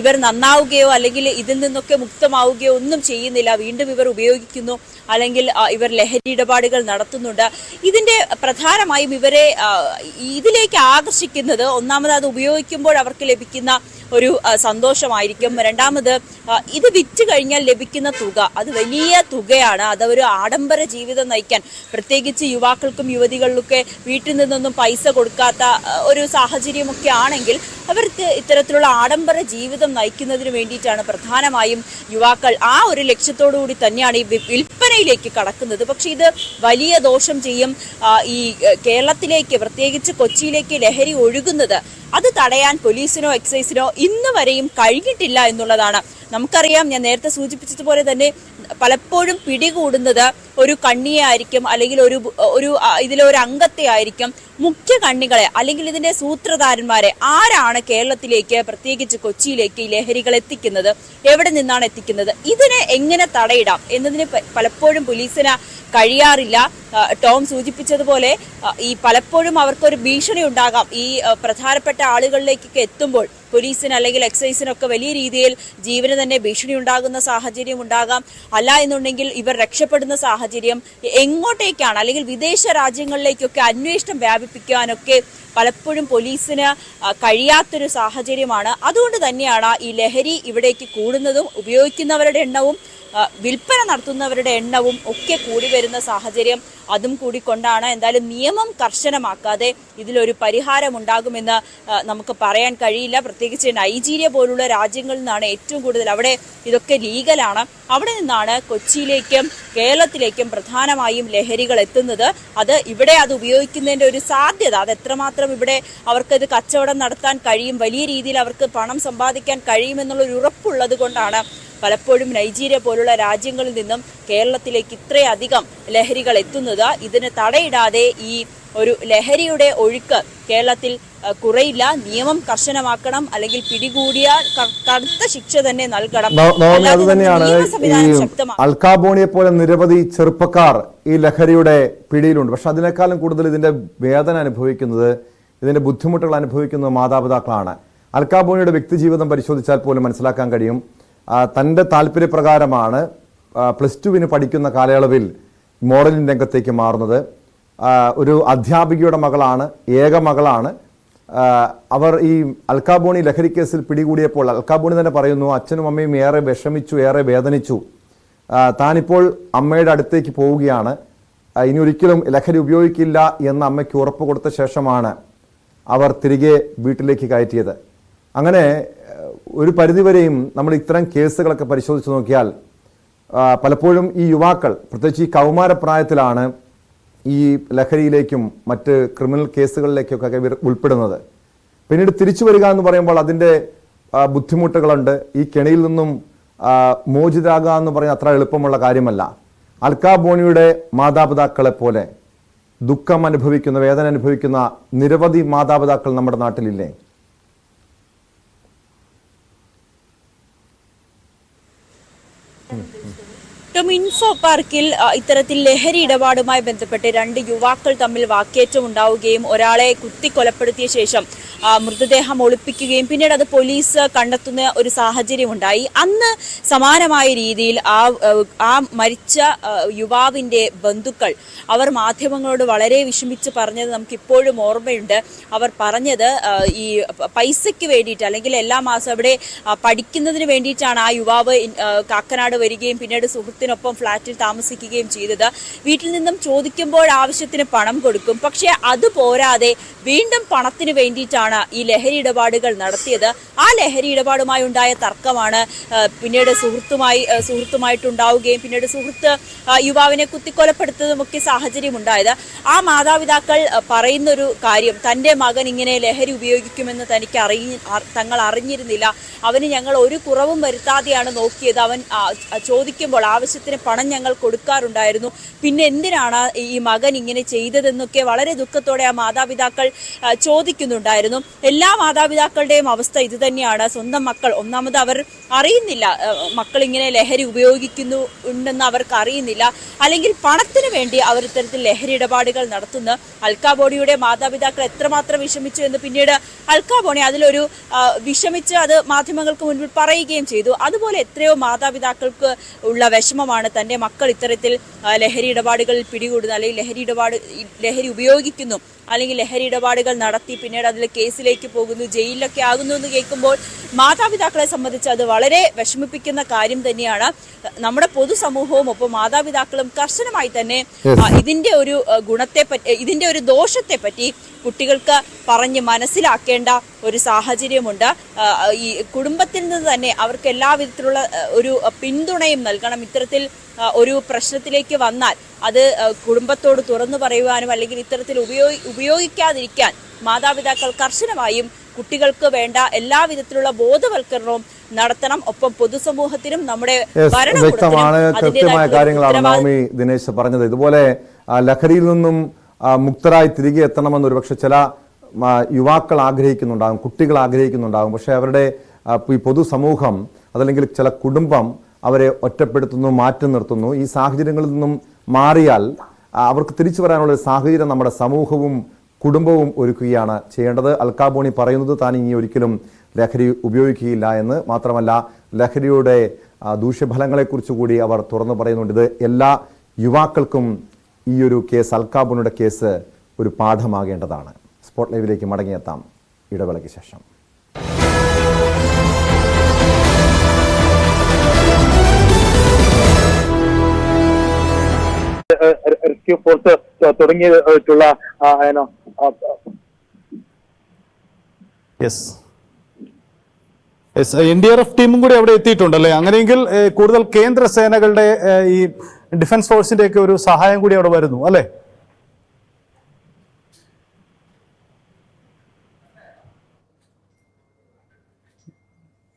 ഇവർ നന്നാവുകയോ അല്ലെങ്കിൽ ഇതിൽ നിന്നൊക്കെ മുക്തമാവുകയോ ഒന്നും ചെയ്യുന്നില്ല. വീണ്ടും ഇവർ ഉപയോഗിക്കുന്നു, അല്ലെങ്കിൽ ഇവർ ലഹരി ഇടപാടുകൾ നടത്തുന്നുണ്ട്. ഇതിന്റെ പ്രധാനമായും ഇവരെ ഇതിലേക്ക് ആകർഷിക്കുന്നത് ഒന്നാമത് അത് ഉപയോഗിക്കുമ്പോൾ അവർക്ക് ലഭിക്കുന്ന ഒരു സന്തോഷമായിരിക്കും. രണ്ടാമത് ഇത് വിറ്റ് കഴിഞ്ഞാൽ ലഭിക്കുന്ന തുക അത് വലിയ തുകയാണ്. അത് ഒരു ആഡംബര ജീവിതം നയിക്കാൻ, പ്രത്യേകിച്ച് യുവാക്കൾക്കും യുവതികൾക്കൊക്കെ വീട്ടിൽ നിന്നൊന്നും പൈസ കൊടുക്കാത്ത ഒരു സാഹചര്യമൊക്കെ ആണെങ്കിൽ അവർക്ക് ഇത്തരത്തിലുള്ള ആഡംബര ജീവിതം നയിക്കുന്നതിന് വേണ്ടിയിട്ടാണ് പ്രധാനമായും യുവാക്കൾ ആ ഒരു ലക്ഷ്യത്തോടു കൂടി തന്നെയാണ് ഈ വിൽപ്പനയിലേക്ക് കടക്കുന്നത്. പക്ഷെ ഇത് വലിയ ദോഷം ചെയ്യും. ഈ കേരളത്തിലേക്ക്, പ്രത്യേകിച്ച് കൊച്ചിയിലേക്ക് ലഹരി ഒഴുകുന്നത് അത് തടയാൻ പോലീസിനോ എക്സൈസിനോ ഇന്ന് വരെയും കഴിഞ്ഞിട്ടില്ല എന്നുള്ളതാണ്. നമുക്കറിയാം, ഞാൻ നേരത്തെ സൂചിപ്പിച്ചതുപോലെ തന്നെ പലപ്പോഴും പിടികൂടുന്നത് ഒരു കണ്ണിയെ ആയിരിക്കും, അല്ലെങ്കിൽ ഇതിലെ ഒരു അംഗത്തെ ആയിരിക്കും. മുഖ്യ കണ്ണികളെ അല്ലെങ്കിൽ ഇതിന്റെ സൂത്രധാരന്മാരെ ആരാണ് കേരളത്തിലേക്ക്, പ്രത്യേകിച്ച് കൊച്ചിയിലേക്ക് ഈ ലഹരികൾ എത്തിക്കുന്നത്, എവിടെ നിന്നാണ് എത്തിക്കുന്നത്, ഇതിനെ എങ്ങനെ തടയിടാം എന്നതിന് പലപ്പോഴും പോലീസിന് കഴിയാറില്ല. ടോം സൂചിപ്പിച്ചതുപോലെ ഈ പലപ്പോഴും അവർക്കൊരു ഭീഷണി ഉണ്ടാകാം. ഈ പ്രധാനപ്പെട്ട ആളുകളിലേക്കൊക്കെ എത്തുമ്പോൾ പോലീസിന് അല്ലെങ്കിൽ എക്സൈസിനൊക്കെ വലിയ രീതിയിൽ ജീവന് തന്നെ ഭീഷണി ഉണ്ടാകുന്ന സാഹചര്യം ഉണ്ടാകാം. അല്ല എന്നുണ്ടെങ്കിൽ ഇവർ രക്ഷപ്പെടുന്ന സാഹചര്യം എങ്ങോട്ടേക്കാണ്, അല്ലെങ്കിൽ വിദേശ രാജ്യങ്ങളിലേക്കൊക്കെ അന്വേഷണം വ്യാപിപ്പിക്കാനൊക്കെ പലപ്പോഴും പോലീസിന് കഴിയാത്തൊരു സാഹചര്യമാണ്. അതുകൊണ്ട് തന്നെയാണ് ഈ ലഹരി ഇവിടേക്ക് കൂടുന്നതും ഉപയോഗിക്കുന്നവരുടെ എണ്ണവും വിൽപ്പന നടത്തുന്നവരുടെ എണ്ണവും ഒക്കെ കൂടി വരുന്ന സാഹചര്യം. അതും കൂടിക്കൊണ്ടാണ് എന്തായാലും നിയമം കർശനമാക്കാതെ ഇതിലൊരു പരിഹാരം ഉണ്ടാകുമെന്ന് നമുക്ക് പറയാൻ കഴിയില്ല. പ്രത്യേകിച്ച് നൈജീരിയ പോലുള്ള രാജ്യങ്ങളിൽ നിന്നാണ് ഏറ്റവും കൂടുതൽ, അവിടെ ഇതൊക്കെ ലീഗലാണ്, അവിടെ നിന്നാണ് കൊച്ചിയിലേക്കും കേരളത്തിലേക്കും പ്രധാനമായും ലഹരികൾ എത്തുന്നത്. അത് ഇവിടെ അത് ഉപയോഗിക്കുന്നതിൻ്റെ ഒരു സാധ്യത, അത് എത്രമാത്രം ഇവിടെ അവർക്കത് കച്ചവടം നടത്താൻ കഴിയും, വലിയ രീതിയിൽ അവർക്ക് പണം സമ്പാദിക്കാൻ കഴിയുമെന്നുള്ളൊരു ഉറപ്പുള്ളത് കൊണ്ടാണ് പലപ്പോഴും നൈജീരിയ പോലുള്ള രാജ്യങ്ങളിൽ നിന്നും കേരളത്തിലേക്ക് ഇത്രയധികം ലഹരികൾ എത്തുന്നത്. ഇതിന് തടയിടാതെ ഈ ഒരു ലഹരിയുടെ ഒഴുക്ക് കേരളത്തിൽ കുറയില്ല. നിയമം കർശനമാക്കണം, അല്ലെങ്കിൽ പിടികൂടിയാൽ കടുത്ത ശിക്ഷ തന്നെ നൽകണം. അത് തന്നെയാണ് അൽക്കാബോണിയെ പോലെ നിരവധി ചെറുപ്പക്കാർ ഈ ലഹരിയുടെ പിടിയിലുണ്ട്. പക്ഷെ അതിനേക്കാളും കൂടുതൽ ഇതിന്റെ വേദന അനുഭവിക്കുന്നത്, ഇതിന്റെ ബുദ്ധിമുട്ടുകൾ അനുഭവിക്കുന്നത് മാതാപിതാക്കളാണ്. അൽക്കാബോണിയുടെ വ്യക്തിജീവിതം പരിശോധിച്ചാൽ പോലും മനസ്സിലാക്കാൻ കഴിയും. തൻ്റെ താല്പര്യപ്രകാരമാണ് +2 പഠിക്കുന്ന കാലയളവിൽ മോഡലിംഗ് രംഗത്തേക്ക് മാറുന്നത്. ഒരു അധ്യാപികയുടെ മകളാണ്, ഏക മകളാണ്. അവർ ഈ അൽക്കാബോണി ലഹരി കേസിൽ പിടികൂടിയപ്പോൾ അൽക്കാബോണി തന്നെ പറയുന്നു, അച്ഛനും അമ്മയും ഏറെ വിഷമിച്ചു, ഏറെ വേദനിച്ചു. താനിപ്പോൾ അമ്മയുടെ അടുത്തേക്ക് പോവുകയാണ്, ഇനി ഒരിക്കലും ലഹരി ഉപയോഗിക്കില്ല എന്ന് അമ്മയ്ക്ക് ഉറപ്പ് കൊടുത്ത ശേഷമാണ് അവർ തിരികെ വീട്ടിലേക്ക് കയറ്റിയത്. അങ്ങനെ ഒരു പരിധിവരെയും നമ്മൾ ഇത്തരം കേസുകളൊക്കെ പരിശോധിച്ച് നോക്കിയാൽ പലപ്പോഴും ഈ യുവാക്കൾ, പ്രത്യേകിച്ച് ഈ കൗമാരപ്രായത്തിലാണ് ഈ ലഹരിയിലേക്കും മറ്റ് ക്രിമിനൽ കേസുകളിലേക്കൊക്കെ ഉൾപ്പെടുന്നത്. പിന്നീട് തിരിച്ചു വരിക എന്ന് പറയുമ്പോൾ അതിൻ്റെ ബുദ്ധിമുട്ടുകളുണ്ട്. ഈ കെണിയിൽ നിന്നും മോചിതരാകുക എന്ന് പറയുന്നത് അത്ര എളുപ്പമുള്ള കാര്യമല്ല. അൽക്കാബോണിയുടെ മാതാപിതാക്കളെ പോലെ ദുഃഖം അനുഭവിക്കുന്ന, വേദന അനുഭവിക്കുന്ന നിരവധി മാതാപിതാക്കൾ നമ്മുടെ നാട്ടിലില്ലേ? ഇൻഫോ പാർക്കിൽ ഇത്തരത്തിൽ ലഹരി ഇടപാടുമായി ബന്ധപ്പെട്ട് 2 യുവാക്കൾ തമ്മിൽ വാക്കേറ്റം ഉണ്ടാവുകയും ഒരാളെ കുത്തിക്കൊലപ്പെടുത്തിയ ശേഷം മൃതദേഹം ഒളിപ്പിക്കുകയും പിന്നീട് അത് പോലീസ് കണ്ടെത്തുന്ന ഒരു സാഹചര്യം ഉണ്ടായി. അന്ന് സമാനമായ രീതിയിൽ ആ മരിച്ച യുവാവിന്റെ ബന്ധുക്കൾ അവർ മാധ്യമങ്ങളോട് വളരെ വിഷമിച്ച് പറഞ്ഞത് നമുക്കിപ്പോഴും ഓർമ്മയുണ്ട്. അവർ പറഞ്ഞത് ഈ പൈസയ്ക്ക് വേണ്ടിയിട്ട് അല്ലെങ്കിൽ എല്ലാ മാസം അവിടെ പഠിക്കുന്നതിന് വേണ്ടിയിട്ടാണ് ആ യുവാവ് കാക്കനാട് വരികയും പിന്നീട് സുഹൃത്തിനൊപ്പം ഫ്ളാറ്റിൽ താമസിക്കുകയും ചെയ്തത്. വീട്ടിൽ നിന്നും ചോദിക്കുമ്പോൾ ആവശ്യത്തിന് പണം കൊടുക്കും, പക്ഷേ അത് പോരാതെ വീണ്ടും പണത്തിന് വേണ്ടിയിട്ടാണ് ഈ ലഹരി ഇടപാടുകൾ നടത്തിയത്. ആ ലഹരി ഇടപാടുമായി ഉണ്ടായ തർക്കമാണ് പിന്നീട് സുഹൃത്തുമായിട്ടുണ്ടാവുകയും പിന്നീട് സുഹൃത്ത് യുവാവിനെ കുത്തിക്കൊലപ്പെടുത്തുന്നതുമൊക്കെ സാഹചര്യം ഉണ്ടായത്. ആ മാതാപിതാക്കൾ പറയുന്നൊരു കാര്യം, തൻ്റെ മകൻ ഇങ്ങനെ ലഹരി ഉപയോഗിക്കുമെന്ന് തങ്ങൾ അറിഞ്ഞിരുന്നില്ല. അവന് ഞങ്ങൾ ഒരു കുറവും വരുത്താതെയാണ് നോക്കിയത്. അവൻ ചോദിക്കുമ്പോൾ ആവശ്യത്തിന് പണം ഞങ്ങൾ കൊടുക്കാറുണ്ടായിരുന്നു. പിന്നെ എന്തിനാണ് ഈ മകൻ ഇങ്ങനെ ചെയ്തതെന്നൊക്കെ വളരെ ദുഃഖത്തോടെ ആ മാതാപിതാക്കൾ ചോദിക്കുന്നുണ്ടായിരുന്നു. എല്ലാ മാതാപിതാക്കളുടെയും അവസ്ഥ ഇത് തന്നെയാണ്. സ്വന്തം മക്കൾ, ഒന്നാമത് അവർ അറിയുന്നില്ല മക്കൾ ഇങ്ങനെ ലഹരി ഉണ്ടെന്ന് അവർക്ക് അറിയുന്നില്ല, അല്ലെങ്കിൽ പണത്തിന് വേണ്ടി അവർ ഇത്തരത്തിൽ ലഹരി ഇടപാടുകൾ നടത്തുന്നു. അൽക്കാബോണിയുടെ മാതാപിതാക്കൾ എത്രമാത്രം വിഷമിച്ചു എന്ന് പിന്നീട് അൽക്കാബോണി അതിലൊരു വിഷമിച്ച് അത് മാധ്യമങ്ങൾക്ക് മുൻപിൽ പറയുകയും ചെയ്തു. അതുപോലെ എത്രയോ മാതാപിതാക്കൾക്ക് ഉള്ള വിഷമമാണ് തൻ്റെ മക്കൾ ഇത്തരത്തിൽ ലഹരി ഇടപാടുകളിൽ പിടികൂടുന്നു, അല്ലെങ്കിൽ ലഹരി ഉപയോഗിക്കുന്നു, അല്ലെങ്കിൽ ലഹരി ഇടപാടുകൾ നടത്തി പിന്നീട് അതിൽ കേസിലേക്ക് പോകുന്നു, ജയിലിലൊക്കെ ആകുന്നു എന്ന് കേൾക്കുമ്പോൾ മാതാപിതാക്കളെ സംബന്ധിച്ച് അത് വളരെ വിഷമിപ്പിക്കുന്ന കാര്യം തന്നെയാണ്. നമ്മുടെ പൊതുസമൂഹവും ഒപ്പം മാതാപിതാക്കളും കർശനമായി തന്നെ ഇതിന്റെ ഒരു ഇതിന്റെ ഒരു ദോഷത്തെ പറ്റി കുട്ടികൾക്ക് പറഞ്ഞ് മനസ്സിലാക്കേണ്ട ഒരു സാഹചര്യമുണ്ട്. ഈ കുടുംബത്തിൽ നിന്ന് തന്നെ അവർക്ക് എല്ലാവിധത്തിലുള്ള ഒരു പിന്തുണയും നൽകണം. ഇത്തരത്തിൽ ഒരു പ്രശ്നത്തിലേക്ക് വന്നാൽ അത് കുടുംബത്തോട് തുറന്നു പറയുവാനും അല്ലെങ്കിൽ ഇത്തരത്തിൽ ഉപയോഗിക്കാതിരിക്കാൻ മാതാപിതാക്കൾ കർശനമായും കുട്ടികൾക്ക് വേണ്ട എല്ലാവിധത്തിലുള്ള ബോധവൽക്കരണവും നടത്തണം. ഒപ്പം പൊതുസമൂഹത്തിനും നമ്മുടെ വ്യക്തമാണ്, കൃത്യമായ കാര്യങ്ങളാണ് നവമി ദിനേശ് പറഞ്ഞത്. ഇതുപോലെ ലഹരിയിൽ നിന്നും മുക്തരായി തിരികെ എത്തണമെന്ന് ഒരുപക്ഷെ ചില യുവാക്കൾ ആഗ്രഹിക്കുന്നുണ്ടാകും, കുട്ടികൾ ആഗ്രഹിക്കുന്നുണ്ടാകും. പക്ഷെ അവരുടെ ഈ പൊതുസമൂഹം അതല്ലെങ്കിൽ ചില കുടുംബം അവരെ ഒറ്റപ്പെടുത്തുന്നു, മാറ്റി നിർത്തുന്നു. ഈ സാഹചര്യങ്ങളിൽ നിന്നും മാറിയാൽ അവർക്ക് തിരിച്ചു വരാനുള്ള ഒരു സാഹചര്യം നമ്മുടെ സമൂഹവും കുടുംബവും ഒരുക്കുകയാണ് ചെയ്യേണ്ടത്. അൽക്കാബോണി പറയുന്നത് താൻ ഇനി ഒരിക്കലും ലഹരി ഉപയോഗിക്കുകയില്ല എന്ന്. മാത്രമല്ല ലഹരിയുടെ ദൂഷ്യഫലങ്ങളെക്കുറിച്ച് കൂടി അവർ തുറന്നു പറയുന്നുണ്ട്. ഇത് എല്ലാ യുവാക്കൾക്കും ഈ ഒരു കേസ്, അൽക്കാബോണിയുടെ കേസ് ഒരു പാഠമാകേണ്ടതാണ്. സ്പോട്ട് ലൈവിലേക്ക് മടങ്ങിയെത്താം ഇടവേളയ്ക്ക് ശേഷം. റെസ്ക്യൂ ഫോഴ്സ് തുടങ്ങിയിട്ടുള്ള NDRF ടീമും കൂടി അവിടെ എത്തിയിട്ടുണ്ടല്ലേ? അങ്ങനെയെങ്കിൽ കൂടുതൽ കേന്ദ്ര സേനകളുടെ ഈ ഡിഫൻസ് ഫോഴ്സിന്റെ ഒക്കെ ഒരു സഹായം കൂടി അവിടെ വരുന്നു അല്ലേ?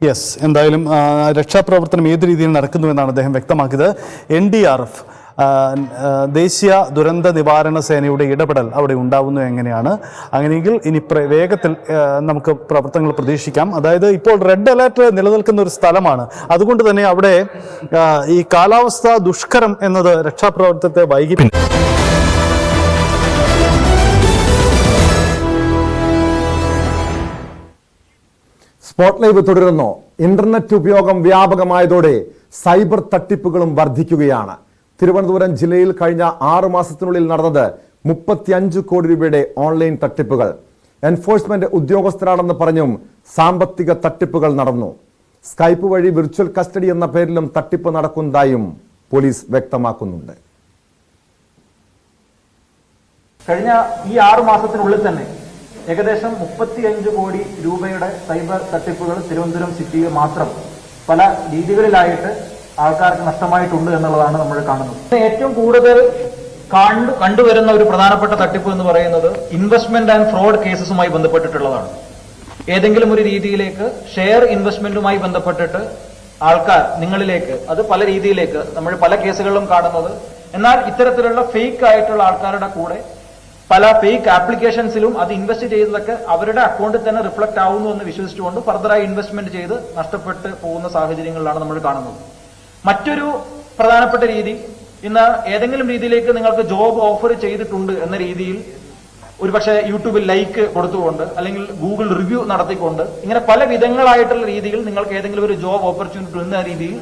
യെസ്, എന്തായാലും രക്ഷാപ്രവർത്തനം ഏത് രീതിയിൽ നടക്കുന്നുവെന്നാണ് അദ്ദേഹം വ്യക്തമാക്കിയത്. NDRF ദേശീയ ദുരന്ത നിവാരണ സേനയുടെ ഇടപെടൽ അവിടെ ഉണ്ടാവുന്നു എങ്ങനെയാണ്? അങ്ങനെയെങ്കിൽ ഇനി വേഗത്തിൽ നമുക്ക് പ്രവർത്തനങ്ങൾ പ്രതീക്ഷിക്കാം. അതായത് ഇപ്പോൾ റെഡ് അലേർട്ട് നിലനിൽക്കുന്ന ഒരു സ്ഥലമാണ്. അതുകൊണ്ട് തന്നെ അവിടെ ഈ കാലാവസ്ഥ ദുഷ്കരം എന്നത് രക്ഷാപ്രവർത്തനത്തെ വൈകി. സ്പോട്ട് ലൈവ് തുടരുന്നു. ഇന്റർനെറ്റ് ഉപയോഗം വ്യാപകമായതോടെ സൈബർ തട്ടിപ്പുകളും വർദ്ധിക്കുകയാണ്. തിരുവനന്തപുരം ജില്ലയിൽ കഴിഞ്ഞ 6 മാസത്തിനുള്ളിൽ നടന്നത് 35 കോടി രൂപയുടെ ഓൺലൈൻ തട്ടിപ്പുകൾ. എൻഫോഴ്സ്മെന്റ് ഉദ്യോഗസ്ഥരാണെന്ന് പറഞ്ഞും സാമ്പത്തിക തട്ടിപ്പുകൾ നടന്നു. സ്കൈപ്പ് വഴി വിർച്വൽ കസ്റ്റഡി എന്ന പേരിലും തട്ടിപ്പ് നടക്കുന്നതായും പോലീസ് വ്യക്തമാക്കുന്നുണ്ട്. കഴിഞ്ഞ ഈ 6 മാസത്തിനുള്ളിൽ തന്നെ ഏകദേശം 35 കോടി രൂപയുടെ സൈബർ തട്ടിപ്പുകൾ തിരുവനന്തപുരം സിറ്റിയിൽ മാത്രം പല രീതികളിലായിട്ട് ആൾക്കാർക്ക് നഷ്ടമായിട്ടുണ്ട് എന്നുള്ളതാണ് നമ്മൾ കാണുന്നത്. ഏറ്റവും കൂടുതൽ കണ്ടുവരുന്ന ഒരു പ്രധാനപ്പെട്ട തട്ടിപ്പ് എന്ന് പറയുന്നത് ഇൻവെസ്റ്റ്മെന്റ് ആൻഡ് ഫ്രോഡ് കേസസുമായി ബന്ധപ്പെട്ടിട്ടുള്ളതാണ്. ഏതെങ്കിലും ഒരു രീതിയിലേക്ക് ഷെയർ ഇൻവെസ്റ്റ്മെന്റുമായി ബന്ധപ്പെട്ടിട്ട് ആൾക്കാർ നിങ്ങളിലേക്ക്, അത് പല രീതിയിലേക്ക് നമ്മൾ പല കേസുകളിലും കാണുന്നത്. എന്നാൽ ഇത്തരത്തിലുള്ള ഫേക്ക് ആയിട്ടുള്ള ആൾക്കാരുടെ കൂടെ പല ഫേക്ക് ആപ്ലിക്കേഷൻസിലും അത് ഇൻവെസ്റ്റ് ചെയ്തതൊക്കെ അവരുടെ അക്കൗണ്ടിൽ തന്നെ റിഫ്ലക്ട് ആവുന്നു എന്ന് വിശ്വസിച്ചുകൊണ്ട് ഫർദറായി ഇൻവെസ്റ്റ്മെന്റ് ചെയ്ത് നഷ്ടപ്പെട്ട് പോകുന്ന സാഹചര്യങ്ങളിലാണ് നമ്മൾ കാണുന്നത്. മറ്റൊരു പ്രധാനപ്പെട്ട രീതി ഇന്ന് ഏതെങ്കിലും രീതിയിലേക്ക് നിങ്ങൾക്ക് ജോബ് ഓഫർ ചെയ്തിട്ടുണ്ട് എന്ന രീതിയിൽ ഒരുപക്ഷെ യൂട്യൂബിൽ ലൈക്ക് കൊടുത്തുകൊണ്ട് അല്ലെങ്കിൽ ഗൂഗിൾ റിവ്യൂ നടത്തിക്കൊണ്ട് ഇങ്ങനെ പല വിധങ്ങളായിട്ടുള്ള രീതിയിൽ നിങ്ങൾക്ക് ഏതെങ്കിലും ഒരു ജോബ് ഓപ്പർച്യൂണിറ്റി എന്ന രീതിയിൽ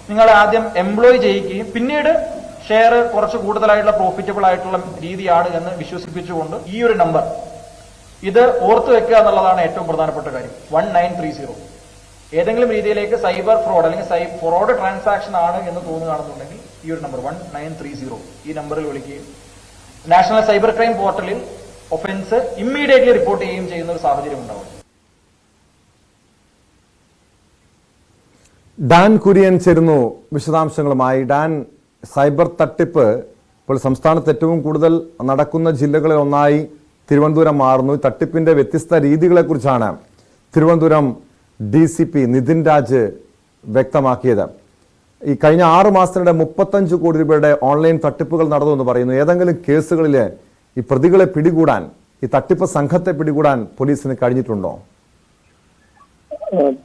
നിങ്ങളെ ആദ്യം എംപ്ലോയ് ചെയ്യിക്കുകയും പിന്നീട് ഷെയർ കുറച്ച് കൂടുതലായിട്ടുള്ള പ്രോഫിറ്റബിൾ ആയിട്ടുള്ള രീതിയാണ് എന്ന് വിശ്വസിപ്പിച്ചുകൊണ്ട് ഈ ഒരു നമ്പർ ഇത് ഓർത്തു വെക്കുക എന്നുള്ളതാണ് ഏറ്റവും പ്രധാനപ്പെട്ട കാര്യം. 1930 ഏതെങ്കിലും രീതിയിലേക്ക് സൈബർ ഫ്രോഡ് അല്ലെങ്കിൽ ഫ്രോഡ് ട്രാൻസാക്ഷൻ ആണ് എന്ന് തോന്നുകയാണെന്നുണ്ടെങ്കിൽ ഈ ഒരു നമ്പർ 1930 ഈ നമ്പറിൽ വിളിക്കുകയും നാഷണൽ സൈബർ ക്രൈം പോർട്ടലിൽ ഒഫൻസ് ഇമ്മീഡിയറ്റ്ലി റിപ്പോർട്ട് ചെയ്യുകയും ചെയ്യുന്ന ഒരു സാഹചര്യം ഉണ്ടാവും. ഡാൻ കുര്യൻ ചേരുന്നു വിശദാംശങ്ങളുമായി. ഡാൻ, സൈബർ തട്ടിപ്പ് ഇപ്പോൾ സംസ്ഥാനത്ത് ഏറ്റവും കൂടുതൽ നടക്കുന്ന ജില്ലകളിൽ ഒന്നായി തിരുവനന്തപുരം മാറുന്നു. തട്ടിപ്പിന്റെ വ്യത്യസ്ത രീതികളെക്കുറിച്ചാണ് തിരുവനന്തപുരം DCP നിതിൻ രാജ് വ്യക്തമാക്കിയത്. ഈ കഴിഞ്ഞ 6 മാസത്തിനിടെ 35 കോടി രൂപയുടെ ഓൺലൈൻ തട്ടിപ്പുകൾ നടന്നു എന്ന് പറയുന്നു. ഏതെങ്കിലും കേസുകളിൽ ഈ പ്രതികളെ പിടികൂടാൻ, ഈ തട്ടിപ്പ് സംഘത്തെ പിടികൂടാൻ പോലീസിന് കഴിഞ്ഞിട്ടുണ്ടോ?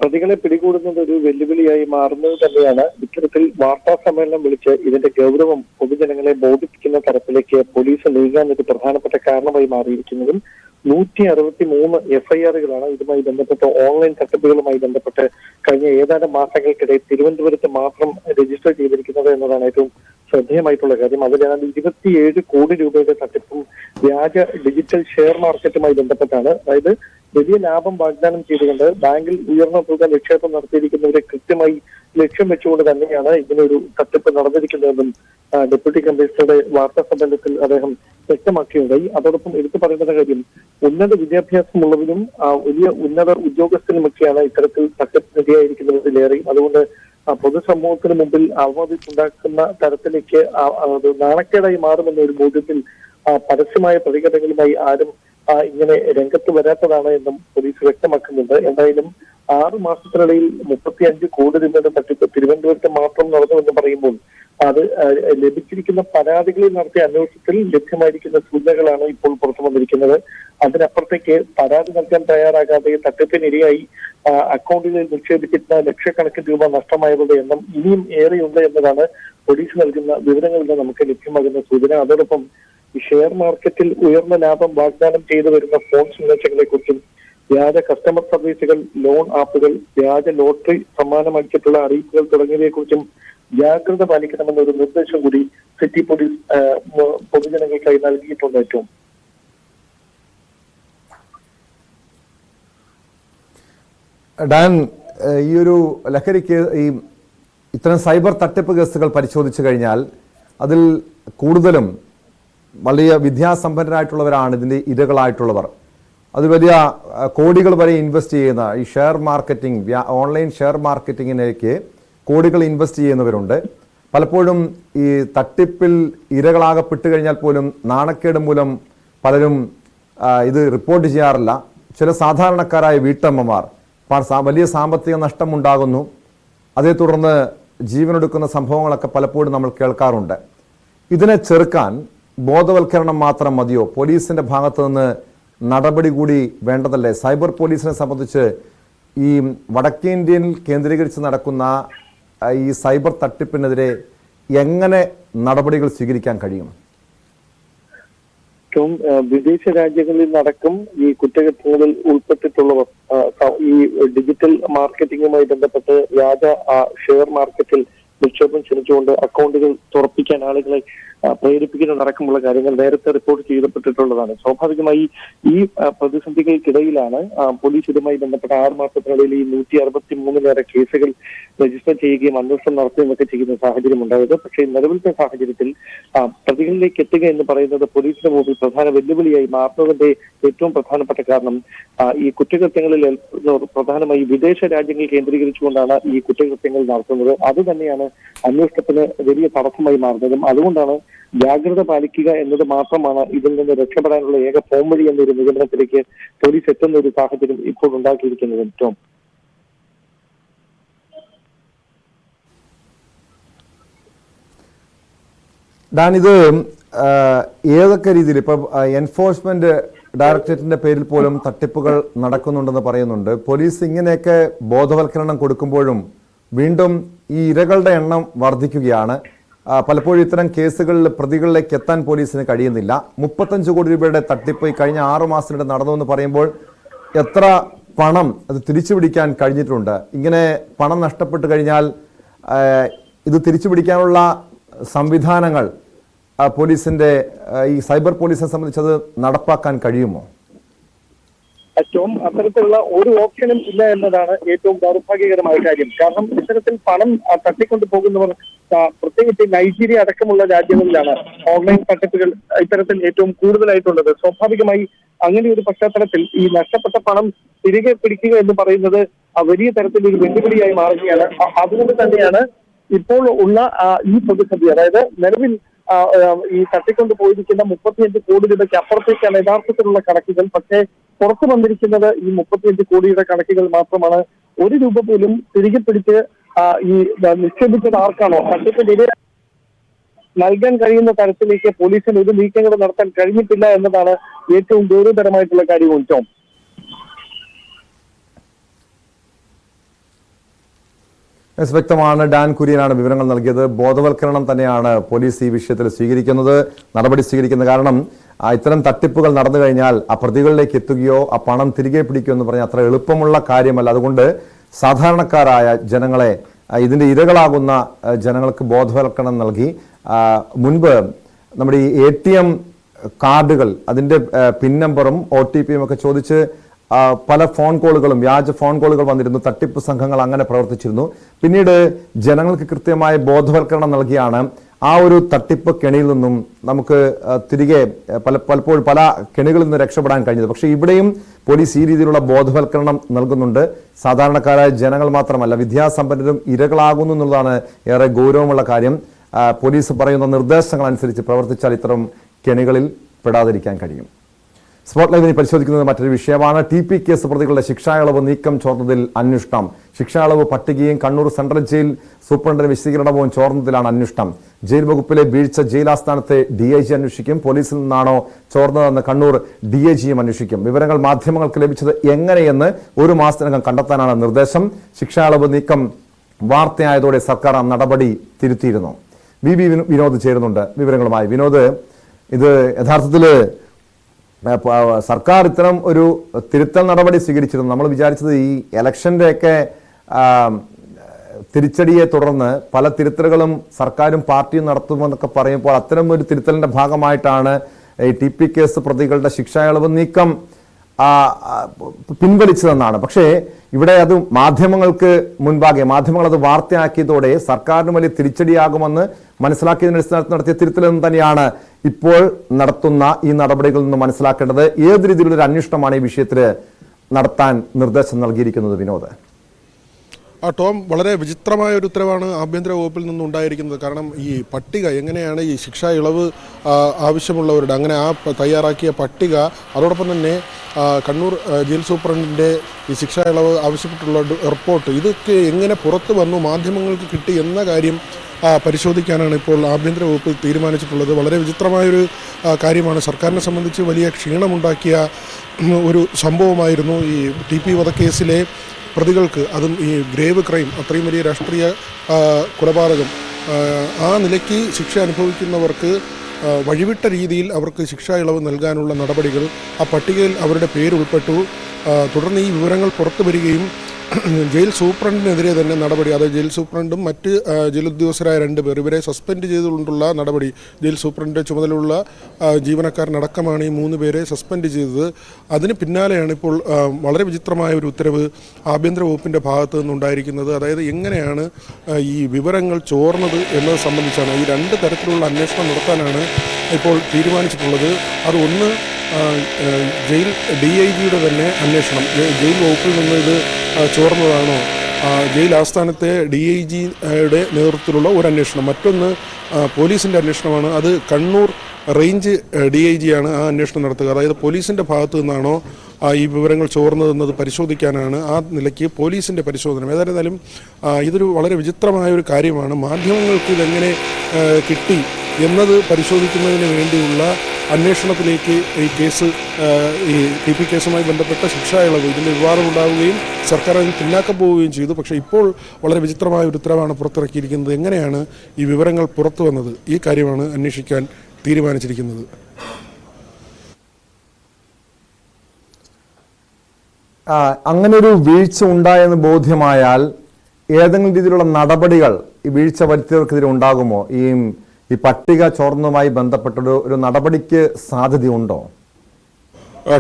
പ്രതികളെ പിടികൂടുന്നത് ഒരു വെല്ലുവിളിയായി മാറുന്നത് തന്നെയാണ്. ഇത്തരത്തിൽ വാർത്താ സമ്മേളനം വിളിച്ച് ഇതിന്റെ ഗൗരവം പൊതുജനങ്ങളെ ബോധിപ്പിക്കുന്ന തരത്തിലേക്ക് പോലീസ് നീങ്ങാൻ ഒരു പ്രധാനപ്പെട്ട കാരണമായി മാറിയിരിക്കുന്നതും 163 FIRകളാണ് ഇതുമായി ബന്ധപ്പെട്ട് ഓൺലൈൻ തട്ടിപ്പുകളുമായി ബന്ധപ്പെട്ട് കഴിഞ്ഞ ഏതാനും മാസങ്ങൾക്കിടെ തിരുവനന്തപുരത്ത് മാത്രം രജിസ്റ്റർ ചെയ്തിരിക്കുന്നത് എന്നതാണ് ഏറ്റവും ശ്രദ്ധേയമായിട്ടുള്ള കാര്യം. അതിലാണ് 27 കോടി രൂപയുടെ തട്ടിപ്പും വ്യാജ ഡിജിറ്റൽ ഷെയർ മാർക്കറ്റുമായി ബന്ധപ്പെട്ടാണ്. അതായത് വലിയ ലാഭം വാഗ്ദാനം ചെയ്തുകൊണ്ട് ബാങ്കിൽ ഉയർന്ന തുക നിക്ഷേപം നടത്തിയിരിക്കുന്നവരെ കൃത്യമായി ലക്ഷ്യം വെച്ചുകൊണ്ട് തന്നെയാണ് ഇങ്ങനൊരു തട്ടിപ്പ് നടന്നിരിക്കുന്നതെന്നും ഡെപ്യൂട്ടി കമ്മീഷണറുടെ വാർത്താ സമ്മേളനത്തിൽ അദ്ദേഹം വ്യക്തമാക്കിയുണ്ടായി. അതോടൊപ്പം എടുത്തു പറയുന്ന കാര്യം, ഉന്നത വിദ്യാഭ്യാസമുള്ളവരും വലിയ ഉന്നത ഉദ്യോഗസ്ഥരുമൊക്കെയാണ് ഇത്തരത്തിൽ തട്ടിപ്പിനിരയായിരിക്കുന്നതിലേറെയും. അതുകൊണ്ട് പൊതുസമൂഹത്തിന് മുമ്പിൽ അവമതിപ്പുണ്ടാക്കുന്ന തരത്തിലേക്ക് നാണക്കേടായി മാറുമെന്ന ഒരു ബോധ്യത്തിൽ പരസ്യമായ പ്രതികരണങ്ങളുമായി ആരും ഇങ്ങനെ രംഗത്ത് വരാത്തതാണ് എന്നും പോലീസ് വ്യക്തമാക്കുന്നുണ്ട്. എന്തായാലും 6 മാസത്തിനിടയിൽ 35 കോടി രൂപയുടെ തട്ടിപ്പ് തിരുവനന്തപുരത്ത് മാത്രം നടന്നുവെന്ന് പറയുമ്പോൾ അത് ലഭിച്ചിരിക്കുന്ന പരാതികളിൽ നടത്തിയ അന്വേഷണത്തിൽ ലഭ്യമായിരിക്കുന്ന സൂചനകളാണ് ഇപ്പോൾ പുറത്തു വന്നിരിക്കുന്നത്. അതിനപ്പുറത്തേക്ക് പരാതി നൽകാൻ തയ്യാറാകാതെ തട്ടിപ്പിനിരയായി അക്കൗണ്ടിൽ നിക്ഷേപിച്ചിരുന്ന ലക്ഷക്കണക്കിന് രൂപ നഷ്ടമായവരുടെ എണ്ണം ഇനിയും ഏറെയുണ്ട് എന്നതാണ് പോലീസ് നൽകുന്ന വിവരങ്ങളിൽ നിന്ന് നമുക്ക് ലഭ്യമാകുന്ന സൂചന. അതോടൊപ്പം ഈ ഷെയർ മാർക്കറ്റിൽ ഉയർന്ന ലാഭം വാഗ്ദാനം ചെയ്തു വരുന്ന ഫോൺ സന്ദേശങ്ങളെ കുറിച്ചും വ്യാജ കസ്റ്റമർ സർവീസുകൾ, ലോൺ ആപ്പുകൾ, വ്യാജ ലോട്ടറി സമ്മാനം അടിച്ചിട്ടുള്ള അറിയിപ്പുകൾ തുടങ്ങിയവയെ കുറിച്ചും ജാഗ്രത പാലിക്കണമെന്നൊരു നിർദ്ദേശം കൂടി സിറ്റി പോലീസ് പൊതുജനങ്ങൾക്കായി നൽകിയിട്ടുണ്ട്. ഏറ്റവും ഡാൻ, ഈ ഒരു ലഹരിക്ക് ഈ ഇത്തരം സൈബർ തട്ടിപ്പ് കേസുകൾ പരിശോധിച്ചു കഴിഞ്ഞാൽ അതിൽ കൂടുതലും വലിയ വിദ്യാസമ്പന്നരായിട്ടുള്ളവരാണ് ഇതിൻ്റെ ഇരകളായിട്ടുള്ളവർ. അത് വലിയ കോടികൾ വരെ ഇൻവെസ്റ്റ് ചെയ്യുന്ന ഈ ഷെയർ മാർക്കറ്റിംഗ്, ഓൺലൈൻ ഷെയർ മാർക്കറ്റിങ്ങിലേക്ക് കോടികൾ ഇൻവെസ്റ്റ് ചെയ്യുന്നവരുണ്ട്. പലപ്പോഴും ഈ തട്ടിപ്പിൽ ഇരകളാകപ്പെട്ട് കഴിഞ്ഞാൽ പോലും നാണക്കേട് മൂലം പലരും ഇത് റിപ്പോർട്ട് ചെയ്യാറില്ല. ചില സാധാരണക്കാരായ വീട്ടമ്മമാർ വലിയ സാമ്പത്തിക നഷ്ടമുണ്ടാകുന്നു. അതേ തുടർന്ന് ജീവനൊടുക്കുന്ന സംഭവങ്ങളൊക്കെ പലപ്പോഴും നമ്മൾ കേൾക്കാറുണ്ട്. ഇതിനെ ചെറുക്കാൻ ബോധവൽക്കരണം മാത്രം മതിയോ? പോലീസിന്റെ ഭാഗത്തു നിന്ന് നടപടി കൂടി വേണ്ടതല്ലേ? സൈബർ പോലീസിനെ സംബന്ധിച്ച് ഈ വടക്കേ ഇന്ത്യയിൽ കേന്ദ്രീകരിച്ച് നടക്കുന്ന ഈ സൈബർ തട്ടിപ്പിനെതിരെ എങ്ങനെ നടപടികൾ സ്വീകരിക്കാൻ കഴിയും? ഏറ്റവും വിദേശ രാജ്യങ്ങളിൽ നടക്കും ഈ കുറ്റകൃത്യങ്ങളിൽ ഉൾപ്പെട്ടിട്ടുള്ളവർ ഈ ഡിജിറ്റൽ മാർക്കറ്റിംഗുമായി ബന്ധപ്പെട്ട് വ്യാജ ഷെയർ മാർക്കറ്റിൽ നിക്ഷേപം ക്ഷണിച്ചുകൊണ്ട് അക്കൗണ്ടുകൾ തുറപ്പിക്കാൻ ആളുകളെ പ്രേരിപ്പിക്കുന്നതടക്കമുള്ള കാര്യങ്ങൾ നേരത്തെ റിപ്പോർട്ട് ചെയ്യപ്പെട്ടിട്ടുള്ളതാണ്. സ്വാഭാവികമായി ഈ പ്രതിസന്ധികൾക്കിടയിലാണ് പോലീസ് ഇതുമായി ബന്ധപ്പെട്ട 6 മാസത്തിനിടയിൽ ഈ 163 കേസുകൾ രജിസ്റ്റർ ചെയ്യുകയും അന്വേഷണം നടത്തുകയും ചെയ്യുന്ന സാഹചര്യം ഉണ്ടായത്. പക്ഷേ നിലവിലത്തെ സാഹചര്യത്തിൽ പ്രതികളിലേക്ക് എത്തുക എന്ന് പറയുന്നത് പോലീസിന് മുമ്പിൽ പ്രധാന വെല്ലുവിളിയായി മാറുന്നതിന്റെ ഏറ്റവും പ്രധാനപ്പെട്ട കാരണം ഈ കുറ്റകൃത്യങ്ങളിൽ പ്രധാനമായി വിദേശ രാജ്യങ്ങൾ കേന്ദ്രീകരിച്ചുകൊണ്ടാണ് ഈ കുറ്റകൃത്യങ്ങൾ നടത്തുന്നത്. അത് തന്നെയാണ് അന്വേഷണത്തിന് വലിയ തടസ്സമായി മാറുന്നതും. അതുകൊണ്ടാണ് ജാഗ്രത പാലിക്കുക എന്നത് മാത്രമാണ് ഇതിൽ നിന്ന് രക്ഷപ്പെടാനുള്ള ഏക പോംവഴി എന്നൊരു നിഗമനത്തിലേക്ക് പോലീസ് എത്തുന്ന ഒരു സാഹചര്യം ഇപ്പോൾ ഉണ്ടാക്കിയിരിക്കുന്നത്. ഏറ്റവും ഡാൻ, ഇത് ഏതൊക്കെ രീതിയിൽ ഇപ്പൊ എൻഫോഴ്സ്മെന്റ് ഡയറക്ടറേറ്റിന്റെ പേരിൽ പോലും തട്ടിപ്പുകൾ നടക്കുന്നുണ്ടെന്ന് പറയുന്നുണ്ട്. പോലീസ് ഇങ്ങനെയൊക്കെ ബോധവൽക്കരണം കൊടുക്കുമ്പോഴും വീണ്ടും ഈ ഇരകളുടെ എണ്ണം വർദ്ധിക്കുകയാണ്. പലപ്പോഴും ഇത്തരം കേസുകളിൽ പ്രതികളിലേക്ക് എത്താൻ പോലീസിന് കഴിയുന്നില്ല. 35 കോടി രൂപയുടെ തട്ടിപ്പ് ഈ കഴിഞ്ഞ 6 മാസത്തിനിടെ നടന്നു എന്ന് പറയുമ്പോൾ എത്ര പണം അത് തിരിച്ചു പിടിക്കാൻ കഴിഞ്ഞിട്ടുണ്ട്? ഇങ്ങനെ പണം നഷ്ടപ്പെട്ട് കഴിഞ്ഞാൽ ഇത് തിരിച്ചു പിടിക്കാനുള്ള സംവിധാനങ്ങൾ പോലീസിന്റെ ഈ സൈബർ പോലീസിനെ സംബന്ധിച്ചത് നടപ്പാക്കാൻ കഴിയുമോ? ഏറ്റവും അത്തരത്തിലുള്ള ഒരു ഓപ്ഷനും ഇല്ല എന്നതാണ് ഏറ്റവും ദൗർഭാഗ്യകരമായ കാര്യം. കാരണം ഇത്തരത്തിൽ പണം തട്ടിക്കൊണ്ടു പോകുന്നവർ പ്രത്യേകിച്ച് നൈജീരിയ അടക്കമുള്ള രാജ്യങ്ങളിലാണ് ഓൺലൈൻ തട്ടിപ്പുകൾ ഇത്തരത്തിൽ ഏറ്റവും കൂടുതലായിട്ടുള്ളത്. സ്വാഭാവികമായി അങ്ങനെ ഒരു പശ്ചാത്തലത്തിൽ ഈ നഷ്ടപ്പെട്ട പണം തിരികെ പിടിക്കുക എന്ന് പറയുന്നത് വലിയ തരത്തിൽ ഒരു വെല്ലുവിളിയായി മാറുകയാണ്. അതുകൊണ്ട് തന്നെയാണ് ഇപ്പോൾ ഉള്ള ഈ പ്രതിസന്ധി, അതായത് നിലവിൽ ഈ തട്ടിക്കൊണ്ടു പോയിരിക്കുന്ന 35 കോടി രൂപയ്ക്ക് അപ്പുറത്തേക്കാണ് യഥാർത്ഥത്തിലുള്ള കണക്കുകൾ. പക്ഷേ പുറത്തു വന്നിരിക്കുന്നത് ഈ 35 കോടിയുടെ കണക്കുകൾ മാത്രമാണ്. 1 രൂപ പോലും തിരികെ പിടിച്ച് ഈ നിക്ഷേപിച്ചത് ആർക്കാണോ തട്ടിപ്പിന് നൽകാൻ കഴിയുന്ന തരത്തിലേക്ക് പോലീസിന് ഒരു നീക്കങ്ങൾ നടത്താൻ കഴിഞ്ഞിട്ടില്ല എന്നതാണ് ഏറ്റവും ഗൗരവതരമായിട്ടുള്ള കാര്യം. ടോം, വ്യക്തമാണ്. ഡാൻ കുര്യനാണ് വിവരങ്ങൾ നൽകിയത്. ബോധവൽക്കരണം തന്നെയാണ് പോലീസ് ഈ വിഷയത്തിൽ നടപടി സ്വീകരിക്കുന്നത്. കാരണം ഇത്തരം തട്ടിപ്പുകൾ നടന്നു കഴിഞ്ഞാൽ ആ പ്രതികളിലേക്ക് എത്തുകയോ ആ പണം തിരികെ പിടിക്കുകയോ എന്ന് പറഞ്ഞാൽ അത്ര എളുപ്പമുള്ള കാര്യമല്ല. അതുകൊണ്ട് സാധാരണക്കാരായ ജനങ്ങളെ, ഇതിന്റെ ഇരകളാകുന്ന ജനങ്ങൾക്ക് ബോധവൽക്കരണം നൽകി മുൻപ് നമ്മുടെ ഈ ATM കാർഡുകൾ അതിന്റെ പിൻ നമ്പറും OTPയും ഒക്കെ ചോദിച്ച് പല ഫോൺ കോളുകളും, വ്യാജ ഫോൺ കോളുകൾ വന്നിരുന്നു. തട്ടിപ്പ് സംഘങ്ങൾ അങ്ങനെ പ്രവർത്തിച്ചിരുന്നു. പിന്നീട് ജനങ്ങൾക്ക് കൃത്യമായ ബോധവൽക്കരണം നൽകിയാണ് ആ ഒരു തട്ടിപ്പ് കെണിയിൽ നിന്നും നമുക്ക് തിരികെ പലപ്പോഴും പല കെണികളിൽ നിന്ന് രക്ഷപ്പെടാൻ കഴിഞ്ഞത്. പക്ഷേ ഇവിടെയും പോലീസ് ഈ രീതിയിലുള്ള ബോധവൽക്കരണം നൽകുന്നുണ്ട്. സാധാരണക്കാരായ ജനങ്ങൾ മാത്രമല്ല, വിദ്യാസമ്പന്നരും ഇരകളാകുന്നു എന്നുള്ളതാണ് ഏറെ ഗൗരവമുള്ള കാര്യം. പോലീസ് പറയുന്ന നിർദ്ദേശങ്ങൾ അനുസരിച്ച് പ്രവർത്തിച്ചാൽ ഇത്തരം കെണികളിൽ പെടാതിരിക്കാൻ കഴിയും. സ്പോട്ട് ലൈവിനെ പരിശോധിക്കുന്നത് മറ്റൊരു വിഷയമാണ്. TP കേസ് പ്രതികളുടെ ശിക്ഷായളവ് നീക്കം ചോർന്നതിൽ അന്വേഷണം. ശിക്ഷായളവ് പട്ടികയും കണ്ണൂർ സെൻട്രൽ ജയിൽ സൂപ്രണ്ടിന്റെ വിശദീകരണവും ചോർന്നതിലാണ് അന്വേഷണം. ജയിൽ വകുപ്പിലെ വീഴ്ച ജയിൽ ആസ്ഥാനത്തെ DIG അന്വേഷിക്കും. പോലീസിൽ നിന്നാണോ ചോർന്നതെന്ന് കണ്ണൂർ DIGയും അന്വേഷിക്കും. വിവരങ്ങൾ മാധ്യമങ്ങൾക്ക് ലഭിച്ചത് എങ്ങനെയെന്ന് 1 മാസത്തിനകം കണ്ടെത്താനാണ് നിർദ്ദേശം. ശിക്ഷായളവ് നീക്കം വാർത്തയായതോടെ സർക്കാർ നടപടി തിരുത്തിയിരുന്നു. VV വിനോദ് ചേരുന്നുണ്ട് വിവരങ്ങളുമായി. വിനോദ്, ഇത് യഥാർത്ഥത്തിൽ സർക്കാർ ഇത്തരം ഒരു തിരുത്തൽ നടപടി സ്വീകരിച്ചിരുന്നു. നമ്മൾ വിചാരിച്ചത് ഈ ഇലക്ഷൻ്റെയൊക്കെ തിരിച്ചടിയെ തുടർന്ന് പല തിരുത്തലുകളും സർക്കാരും പാർട്ടിയും നടത്തുമെന്നൊക്കെ പറയുമ്പോൾ അത്തരം ഒരു തിരുത്തലിന്റെ ഭാഗമായിട്ടാണ് ഈ TP കേസ് പ്രതികളുടെ ശിക്ഷായളവ് നീക്കം പിൻവലിച്ചതെന്നാണ്. പക്ഷേ ഇവിടെ അത് മാധ്യമങ്ങൾക്ക് മുൻപാകെ മാധ്യമങ്ങൾ അത് വാർത്തയാക്കിയതോടെ സർക്കാരിന് വലിയ തിരിച്ചടിയാകുമെന്ന് മനസ്സിലാക്കിയതിന്റെ അടിസ്ഥാനത്തിൽ നടത്തിയ തിരുത്തലെന്ന് തന്നെയാണ് ഇപ്പോൾ നടത്തുന്ന ഈ നടപടികളിൽ നിന്ന് മനസ്സിലാക്കേണ്ടത്. ഏത് രീതിയിലുള്ള ഒരു അന്വേഷണമാണ് ഈ വിഷയത്തിൽ നടത്താൻ നിർദ്ദേശം നൽകിയിരിക്കുന്നത് വിനോദ്? ടോം, വളരെ വിചിത്രമായ ഒരു ഉത്തരവാണ് ആഭ്യന്തര വകുപ്പിൽ നിന്നുണ്ടായിരിക്കുന്നത്. കാരണം ഈ പട്ടിക എങ്ങനെയാണ് ഈ ശിക്ഷാ ഇളവ് ആവശ്യമുള്ളവരുടെ അങ്ങനെ തയ്യാറാക്കിയ പട്ടിക, അതോടൊപ്പം തന്നെ കണ്ണൂർ ജയിൽ സൂപ്രണ്ടിൻ്റെ ഈ ശിക്ഷാ ഇളവ് ആവശ്യപ്പെട്ടുള്ള റിപ്പോർട്ട്, ഇതൊക്കെ എങ്ങനെ പുറത്തു വന്നു, മാധ്യമങ്ങൾക്ക് കിട്ടി എന്ന കാര്യം പരിശോധിക്കാനാണ് ഇപ്പോൾ ആഭ്യന്തര വകുപ്പ് തീരുമാനിച്ചിട്ടുള്ളത്. വളരെ വിചിത്രമായൊരു കാര്യമാണ്. സർക്കാരിനെ സംബന്ധിച്ച് വലിയ ക്ഷീണമുണ്ടാക്കിയ ഒരു സംഭവമായിരുന്നു ഈ TP വധക്കേസിലെ പ്രതികൾക്ക്, അതും ഈ ഗ്രേവ് ക്രൈം, അത്രയും വലിയ രാഷ്ട്രീയ കൊലപാതകം, ആ നിലയ്ക്ക് ശിക്ഷ അനുഭവിക്കുന്നവർക്ക് വഴിവിട്ട രീതിയിൽ അവർക്ക് ശിക്ഷാ ഇളവ് നൽകാനുള്ള നടപടികൾ ആ പട്ടികയിൽ അവരുടെ പേരുൾപ്പെട്ടു. തുടർന്ന് ഈ വിവരങ്ങൾ പുറത്തു വരികയും ജയിൽ സൂപ്രണ്ടിനെതിരെ തന്നെ നടപടി, അതായത് ജയിൽ സൂപ്രണ്ടും മറ്റ് ജയിൽ ഉദ്യോഗസ്ഥരായ 2 പേർ, ഇവരെ സസ്പെൻഡ് ചെയ്തുകൊണ്ടുള്ള നടപടി, ജയിൽ സൂപ്രണ്ടിൻ്റെ ചുമതലയുള്ള ജീവനക്കാരനടക്കമാണ് ഈ 3 പേരെ സസ്പെൻഡ് ചെയ്തത്. അതിന് പിന്നാലെയാണ് ഇപ്പോൾ വളരെ വിചിത്രമായ ഒരു ഉത്തരവ് ആഭ്യന്തര വകുപ്പിൻ്റെ ഭാഗത്തു നിന്നുണ്ടായിരിക്കുന്നത്. അതായത് എങ്ങനെയാണ് ഈ വിവരങ്ങൾ ചോർന്നത് എന്നത് സംബന്ധിച്ചാണ് ഈ 2 തരത്തിലുള്ള അന്വേഷണം നടത്താനാണ് ഇപ്പോൾ തീരുമാനിച്ചിട്ടുള്ളത്. അത് ഒന്ന്, ജയിൽ DIGയുടെ തന്നെ അന്വേഷണം, ജയിൽ വകുപ്പിൽ നിന്ന് ഇത് ചോർന്നതാണോ, ജയിൽ ആസ്ഥാനത്തെ DIGയുടെ നേതൃത്വത്തിലുള്ള ഒരു അന്വേഷണം. മറ്റൊന്ന് പോലീസിൻ്റെ അന്വേഷണമാണ്. അത് കണ്ണൂർ റേഞ്ച് DIGയാണ് ആ അന്വേഷണം നടത്തുക. അതായത് പോലീസിൻ്റെ ഭാഗത്തു നിന്നാണോ ഈ വിവരങ്ങൾ ചോർന്നതെന്നത് പരിശോധിക്കാനാണ് ആ നിലയ്ക്ക് പോലീസിൻ്റെ പരിശോധന. ഏതായിരുന്നാലും ഇതൊരു വളരെ വിചിത്രമായ ഒരു കാര്യമാണ്. മാധ്യമങ്ങൾക്ക് ഇതെങ്ങനെ കിട്ടി എന്നത് പരിശോധിക്കുന്നതിന് വേണ്ടിയുള്ള അന്വേഷണത്തിലേക്ക് ഈ കേസ് ഈ TP കേസുമായി ബന്ധപ്പെട്ട ശിക്ഷാ ഇളവ് ഇതിൻ്റെ വിവാദമുണ്ടാവുകയും സർക്കാർ അതിന് പിന്നാക്കം പോവുകയും ചെയ്തു. പക്ഷേ ഇപ്പോൾ വളരെ വിചിത്രമായ ഒരു ഉത്തരവാണ് പുറത്തിറക്കിയിരിക്കുന്നത്. എങ്ങനെയാണ് ഈ വിവരങ്ങൾ പുറത്തു വന്നത്? ഈ കാര്യമാണ് അന്വേഷിക്കാൻ തീരുമാനിച്ചിരിക്കുന്നത്. അങ്ങനൊരു വീഴ്ച ഉണ്ടായെന്ന് ബോധ്യമായാൽ ഏതെങ്കിലും രീതിയിലുള്ള നടപടികൾ ഈ വീഴ്ച വരുത്തിയവർക്കെതിരെ ഉണ്ടാകുമോ? ഈ പട്ടിക ചോർന്നതുമായി ബന്ധപ്പെട്ടൊരു ഒരു നടപടിക്ക് സാധ്യതയുണ്ടോ?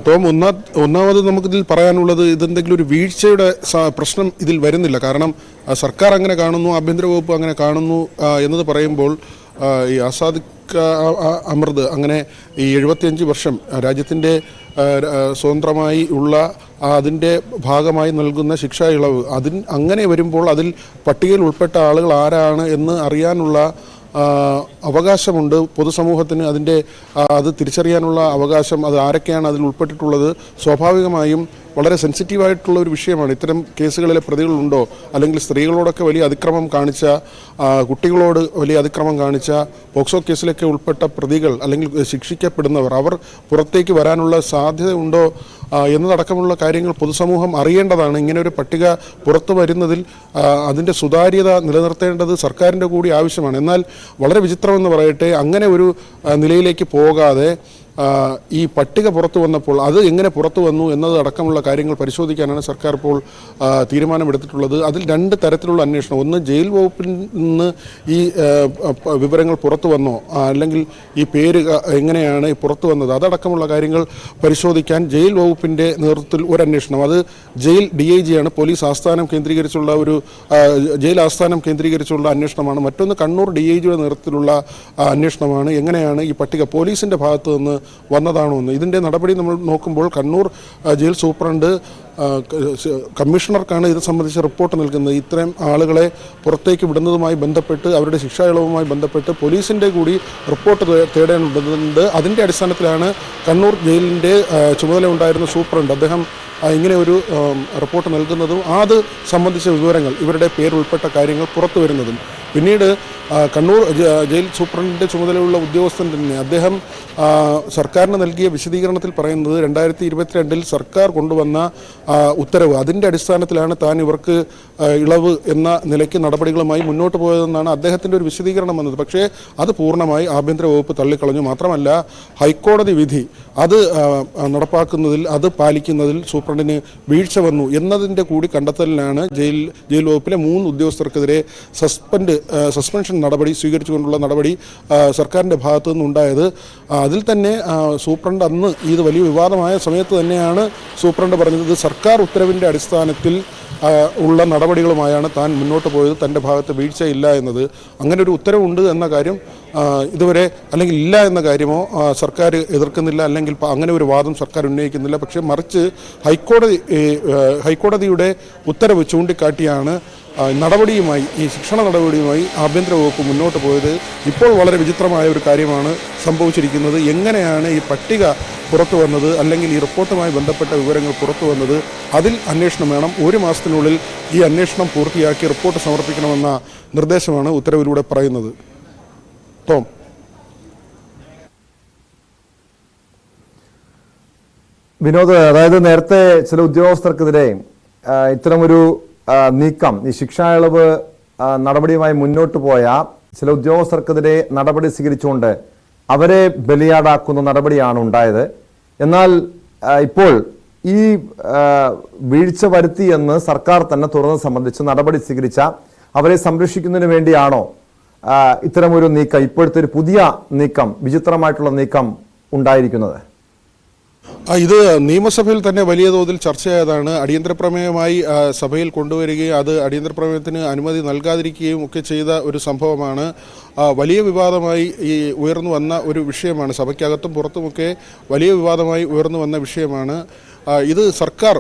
ടോം, ഒന്നാമത് നമുക്കിതിൽ പറയാനുള്ളത് ഇതെന്തെങ്കിലും ഒരു വീഴ്ചയുടെ പ്രശ്നം ഇതിൽ വരുന്നില്ല. കാരണം സർക്കാർ അങ്ങനെ കാണുന്നു, ആഭ്യന്തര വകുപ്പ് അങ്ങനെ കാണുന്നു എന്നത് പറയുമ്പോൾ ഈ ആസാദ് അമൃത് അങ്ങനെ ഈ 75 വർഷം രാജ്യത്തിൻ്റെ സ്വതന്ത്രമായി ഉള്ള അതിൻ്റെ ഭാഗമായി നൽകുന്ന ശിക്ഷാ ഇളവ് അങ്ങനെ വരുമ്പോൾ അതിൽ പട്ടികയിൽ ഉൾപ്പെട്ട ആളുകൾ ആരാണ് എന്ന് അറിയാനുള്ള അവകാശമുണ്ട് പൊതുസമൂഹത്തിന്. അത് തിരിച്ചറിയാനുള്ള അവകാശം, അത് ആരൊക്കെയാണ് അതിൽ ഉൾപ്പെട്ടിട്ടുള്ളത്, സ്വാഭാവികമായും വളരെ സെൻസിറ്റീവായിട്ടുള്ള ഒരു വിഷയമാണ്. ഇത്തരം കേസുകളിലെ പ്രതികളുണ്ടോ, അല്ലെങ്കിൽ സ്ത്രീകളോടൊക്കെ വലിയ അതിക്രമം കാണിച്ച, കുട്ടികളോട് വലിയ അതിക്രമം കാണിച്ച, പോക്സോ കേസിലൊക്കെ ഉൾപ്പെട്ട പ്രതികൾ അല്ലെങ്കിൽ ശിക്ഷിക്കപ്പെടുന്നവർ അവർ പുറത്തേക്ക് വരാനുള്ള സാധ്യത ഉണ്ടോ എന്നതടക്കമുള്ള കാര്യങ്ങൾ പൊതുസമൂഹം അറിയേണ്ടതാണ്. ഇങ്ങനെ ഒരു പട്ടിക പുറത്തു വരുന്നതിൽ അതിൻ്റെ സുതാര്യത നിലനിർത്തേണ്ടത് സർക്കാരിൻ്റെ കൂടി ആവശ്യമാണ്. എന്നാൽ വളരെ വിചിത്രമെന്ന് പറയട്ടെ, അങ്ങനെ ഒരു നിലയിലേക്ക് പോകാതെ ഈ പട്ടിക പുറത്തു വന്നപ്പോൾ അത് എങ്ങനെ പുറത്തു വന്നു എന്നതടക്കമുള്ള കാര്യങ്ങൾ പരിശോധിക്കാനാണ് സർക്കാർ ഇപ്പോൾ തീരുമാനമെടുത്തിട്ടുള്ളത്. അതിൽ 2 തരത്തിലുള്ള അന്വേഷണം. ഒന്ന്, ജയിൽ വകുപ്പിൽ നിന്ന് ഈ വിവരങ്ങൾ പുറത്തു വന്നോ, അല്ലെങ്കിൽ ഈ പേര് എങ്ങനെയാണ് പുറത്തു വന്നത്, അതടക്കമുള്ള കാര്യങ്ങൾ പരിശോധിക്കാൻ ജയിൽ വകുപ്പിൻ്റെ നേതൃത്വത്തിൽ ഒരു അന്വേഷണം. അത് ജയിൽ DIG ആണ്, പോലീസ് ആസ്ഥാനം കേന്ദ്രീകരിച്ചുള്ള ജയിൽ ആസ്ഥാനം കേന്ദ്രീകരിച്ചുള്ള അന്വേഷണമാണ്. മറ്റൊന്ന് കണ്ണൂർ DIGയുടെ നേതൃത്വത്തിലുള്ള അന്വേഷണമാണ്. എങ്ങനെയാണ് ഈ പട്ടിക പോലീസിൻ്റെ ഭാഗത്തു നിന്ന് വന്നതാണോ എന്ന്. ഇതിൻ്റെ നടപടി നമ്മൾ നോക്കുമ്പോൾ കണ്ണൂർ ജയിൽ സൂപ്രണ്ട് കമ്മീഷണർക്കാണ് ഇത് സംബന്ധിച്ച റിപ്പോർട്ട് നൽകുന്നത്. ഇത്തരം ആളുകളെ പുറത്തേക്ക് വിടുന്നതുമായി ബന്ധപ്പെട്ട്, അവരുടെ ശിക്ഷാ ഇളവുമായി ബന്ധപ്പെട്ട് പോലീസിൻ്റെ കൂടി റിപ്പോർട്ട് തേടേണ്ടതുണ്ട്. അതിൻ്റെ അടിസ്ഥാനത്തിലാണ് കണ്ണൂർ ജയിലിൻ്റെ ചുമതല ഉണ്ടായിരുന്ന സൂപ്രണ്ട് അദ്ദേഹം ഇങ്ങനെ ഒരു റിപ്പോർട്ട് നൽകുന്നതും അത് സംബന്ധിച്ച വിവരങ്ങൾ, ഇവരുടെ പേരുൾപ്പെട്ട കാര്യങ്ങൾ പുറത്തു വരുന്നതും. പിന്നീട് കണ്ണൂർ ജയിൽ സൂപ്രണ്ടിൻ്റെ ചുമതലയുള്ള ഉദ്യോഗസ്ഥൻ തന്നെ അദ്ദേഹം സർക്കാരിന് നൽകിയ വിശദീകരണത്തിൽ പറയുന്നത് 2022 സർക്കാർ കൊണ്ടുവന്ന ഉത്തരവ്, അതിൻ്റെ അടിസ്ഥാനത്തിലാണ് താൻ ഇവർക്ക് ഇളവ് എന്ന നിലയ്ക്ക് നടപടികളുമായി മുന്നോട്ട് പോയതെന്നാണ് അദ്ദേഹത്തിൻ്റെ ഒരു വിശദീകരണം വന്നത്. പക്ഷേ അത് പൂർണ്ണമായി ആഭ്യന്തര വകുപ്പ് തള്ളിക്കളഞ്ഞു. മാത്രമല്ല ഹൈക്കോടതി വിധി അത് നടപ്പാക്കുന്നതിൽ, അത് പാലിക്കുന്നതിൽ സൂപ്രണ്ടിന് വീഴ്ച വന്നു എന്നതിൻ്റെ കൂടി കണ്ടെത്തലിലാണ് ജയിൽ വകുപ്പിലെ 3 ഉദ്യോഗസ്ഥർക്കെതിരെ സസ്പെൻഷൻ നടപടി സ്വീകരിച്ചുകൊണ്ടുള്ള നടപടി സർക്കാരിൻ്റെ ഭാഗത്തു നിന്നുണ്ടായത്. അതിൽ തന്നെ സൂപ്രണ്ട് അന്ന് ഇത് വലിയ വിവാദമായ സമയത്ത് തന്നെയാണ് സൂപ്രണ്ട് പറഞ്ഞത് ഇത് സർക്കാർ ഉത്തരവിൻ്റെ അടിസ്ഥാനത്തിൽ ഉള്ള നടപടികളുമായാണ് താൻ മുന്നോട്ട് പോയത്, തൻ്റെ ഭാഗത്ത് വീഴ്ചയില്ല എന്നത്. അങ്ങനെ ഒരു ഉത്തരവുണ്ട് എന്ന കാര്യം ഇതുവരെ, അല്ലെങ്കിൽ ഇല്ല എന്ന കാര്യമോ സർക്കാർ എതിർക്കുന്നില്ല, അല്ലെങ്കിൽ അങ്ങനെ ഒരു വാദം സർക്കാർ ഉന്നയിക്കുന്നില്ല. പക്ഷേ മറിച്ച് ഹൈക്കോടതിയുടെ ഉത്തരവ് ചൂണ്ടിക്കാട്ടിയാണ് നടപടിയുമായി, ഈ ശിക്ഷണ നടപടിയുമായി ആഭ്യന്തര വകുപ്പ് മുന്നോട്ട് പോയത്. ഇപ്പോൾ വളരെ വിചിത്രമായ ഒരു കാര്യമാണ് സംഭവിച്ചിരിക്കുന്നത്. എങ്ങനെയാണ് ഈ പട്ടിക പുറത്തു വന്നത്, അല്ലെങ്കിൽ ഈ റിപ്പോർട്ടുമായി ബന്ധപ്പെട്ട വിവരങ്ങൾ പുറത്തു വന്നത്, അതിൽ അന്വേഷണം വേണം. 1 മാസത്തിനുള്ളിൽ ഈ അന്വേഷണം പൂർത്തിയാക്കി റിപ്പോർട്ട് സമർപ്പിക്കണമെന്ന നിർദ്ദേശമാണ് ഉത്തരവിലൂടെ പറയുന്നത്. ടോം. വിനോദ്, അതായത് നേരത്തെ ചില ഉദ്യോഗസ്ഥർക്കെതിരെ ഇത്തരമൊരു നീക്കം, ഈ ശിക്ഷാ ഇളവ് നടപടിയുമായി മുന്നോട്ട് പോയ ചില ഉദ്യോഗസ്ഥർക്കെതിരെ നടപടി സ്വീകരിച്ചുകൊണ്ട് അവരെ ബലിയാടാക്കുന്ന നടപടിയാണ് ഉണ്ടായത്. എന്നാൽ ഇപ്പോൾ ഈ വീഴ്ച വരുത്തിയെന്ന് സർക്കാർ തന്നെ തുറന്ന് സംബന്ധിച്ച് നടപടി സ്വീകരിച്ച അവരെ സംരക്ഷിക്കുന്നതിന് വേണ്ടിയാണോ ഇത്തരമൊരു നീക്കം, ഇപ്പോഴത്തെ ഒരു പുതിയ നീക്കം, വിചിത്രമായിട്ടുള്ള നീക്കം ഉണ്ടായിരിക്കുന്നത്? ഇത് നിയമസഭയിൽ തന്നെ വലിയ തോതിൽ ചർച്ചയായതാണ്. അടിയന്തര പ്രമേയമായി സഭയിൽ കൊണ്ടുവരികയും അത് അടിയന്തര പ്രമേയത്തിന് അനുമതി നൽകാതിരിക്കുകയും ഒക്കെ ചെയ്ത ഒരു സംഭവമാണ്. വലിയ വിവാദമായി ഉയർന്നു വന്ന ഒരു വിഷയമാണ്. സഭയ്ക്കകത്തും പുറത്തുമൊക്കെ വലിയ വിവാദമായി ഉയർന്നു വന്ന വിഷയമാണ്. ഇത് സർക്കാർ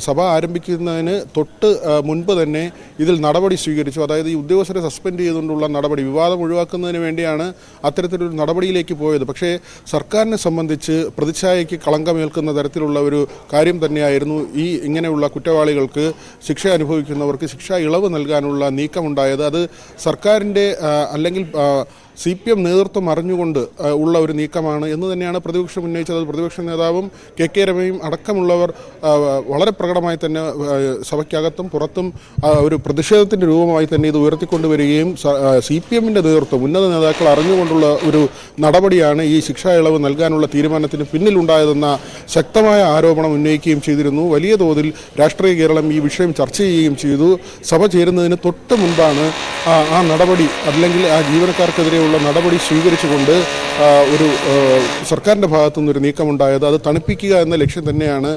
സഭ ആരംഭിക്കുന്നതിന് തൊട്ട് മുൻപ് തന്നെ ഇതിൽ നടപടി സ്വീകരിച്ചു. അതായത് ഈ ഉദ്യോഗസ്ഥരെ സസ്പെൻഡ് ചെയ്തുകൊണ്ടുള്ള നടപടി, വിവാദം ഒഴിവാക്കുന്നതിന് വേണ്ടിയാണ് അത്തരത്തിലൊരു നടപടിയിലേക്ക് പോയത്. പക്ഷേ സർക്കാരിനെ സംബന്ധിച്ച് പ്രതിച്ഛായയ്ക്ക് കളങ്കമേൽക്കുന്ന തരത്തിലുള്ള ഒരു കാര്യം തന്നെയായിരുന്നു ഇങ്ങനെയുള്ള കുറ്റവാളികൾക്ക്, ശിക്ഷ അനുഭവിക്കുന്നവർക്ക് ശിക്ഷ ഇളവ് നൽകാനുള്ള നീക്കമുണ്ടായത്. അത് സർക്കാരിൻ്റെ അല്ലെങ്കിൽ CPM നേതൃത്വം അറിഞ്ഞുകൊണ്ട് ഉള്ള ഒരു നീക്കമാണ് എന്ന് തന്നെയാണ് പ്രതിപക്ഷം ഉന്നയിച്ചത്. പ്രതിപക്ഷ നേതാവും KK രമയും അടക്കമുള്ളവർ വളരെ പ്രകടമായി തന്നെ സഭയ്ക്കകത്തും പുറത്തും ഒരു പ്രതിഷേധത്തിൻ്റെ രൂപമായി തന്നെ ഇത് ഉയർത്തിക്കൊണ്ടുവരികയും CPMൻ്റെ നേതൃത്വം ഉന്നത നേതാക്കൾ അറിഞ്ഞുകൊണ്ടുള്ള ഒരു നടപടിയാണ് ഈ ശിക്ഷാ ഇളവ് നൽകാനുള്ള തീരുമാനത്തിന് പിന്നിലുണ്ടായതെന്ന ശക്തമായ ആരോപണം ഉന്നയിക്കുകയും ചെയ്തിരുന്നു. വലിയ തോതിൽ രാഷ്ട്രീയ കേരളം ഈ വിഷയം ചർച്ച ചെയ്യുകയും ചെയ്തു. സഭ ചേരുന്നതിന് തൊട്ട് മുൻപാണ് ആ നടപടി അല്ലെങ്കിൽ ആ ജീവനക്കാർക്കെതിരെയുള്ള നടപടി സ്വീകരിച്ചുകൊണ്ട് ഒരു സർക്കാരിൻ്റെ ഭാഗത്തു നിന്നൊരു നീക്കമുണ്ടായത്. അത് തണുപ്പിക്കുക എന്ന ലക്ഷ്യം തന്നെയാണ്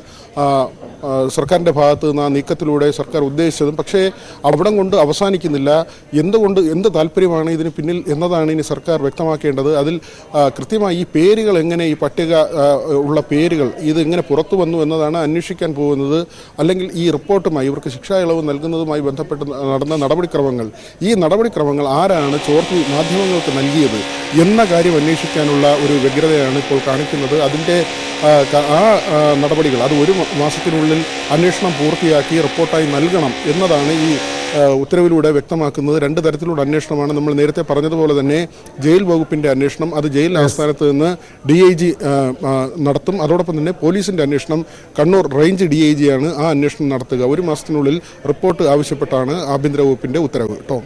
സർക്കാരിൻ്റെ ഭാഗത്ത് നിന്ന് ആ നീക്കത്തിലൂടെ സർക്കാർ ഉദ്ദേശിച്ചതും. പക്ഷേ അവിടം കൊണ്ട് അവസാനിക്കുന്നില്ല. എന്ത് താല്പര്യമാണ് ഇതിന് പിന്നിൽ എന്നതാണ് ഇനി സർക്കാർ വ്യക്തമാക്കേണ്ടത്. അതിൽ കൃത്യമായി ഈ പേരുകൾ എങ്ങനെ, ഈ പട്ടിക ഉള്ള പേരുകൾ ഇത് എങ്ങനെ പുറത്തു വന്നു എന്നതാണ് അന്വേഷിക്കാൻ പോകുന്നത്. അല്ലെങ്കിൽ ഈ റിപ്പോർട്ടുമായി ഇവർക്ക് ശിക്ഷാ ഇളവ് നൽകുന്നതുമായി ബന്ധപ്പെട്ട് നടന്ന നടപടിക്രമങ്ങൾ, ഈ നടപടിക്രമങ്ങൾ ആരാണ് ചോർത്തി മാധ്യമങ്ങൾക്ക് നൽകിയത് എന്ന കാര്യം അന്വേഷിക്കാനുള്ള ഒരു വ്യഗ്രതയാണ് ഇപ്പോൾ കാണിക്കുന്നത്. അതിൻ്റെ ആ നടപടികൾ അത് 1 മാസത്തിനുള്ളിൽ അന്വേഷണം പൂർത്തിയാക്കി റിപ്പോർട്ടായി നൽകണം എന്നതാണ് ഈ ഉത്തരവിലൂടെ വ്യക്തമാക്കുന്നത്. 2 തരത്തിലുള്ള അന്വേഷണമാണ്. നമ്മൾ നേരത്തെ പറഞ്ഞതുപോലെ തന്നെ ജയിൽ വകുപ്പിൻ്റെ അന്വേഷണം, അത് ജയിൽ ആസ്ഥാനത്ത് നിന്ന് DIG നടത്തും. അതോടൊപ്പം തന്നെ പോലീസിൻ്റെ അന്വേഷണം കണ്ണൂർ റേഞ്ച് DIG ആണ് ആ അന്വേഷണം നടത്തുക. 1 മാസത്തിനുള്ളിൽ റിപ്പോർട്ട് ആവശ്യപ്പെട്ടാണ് ആഭ്യന്തര വകുപ്പിൻ്റെ ഉത്തരവ്. ടോം.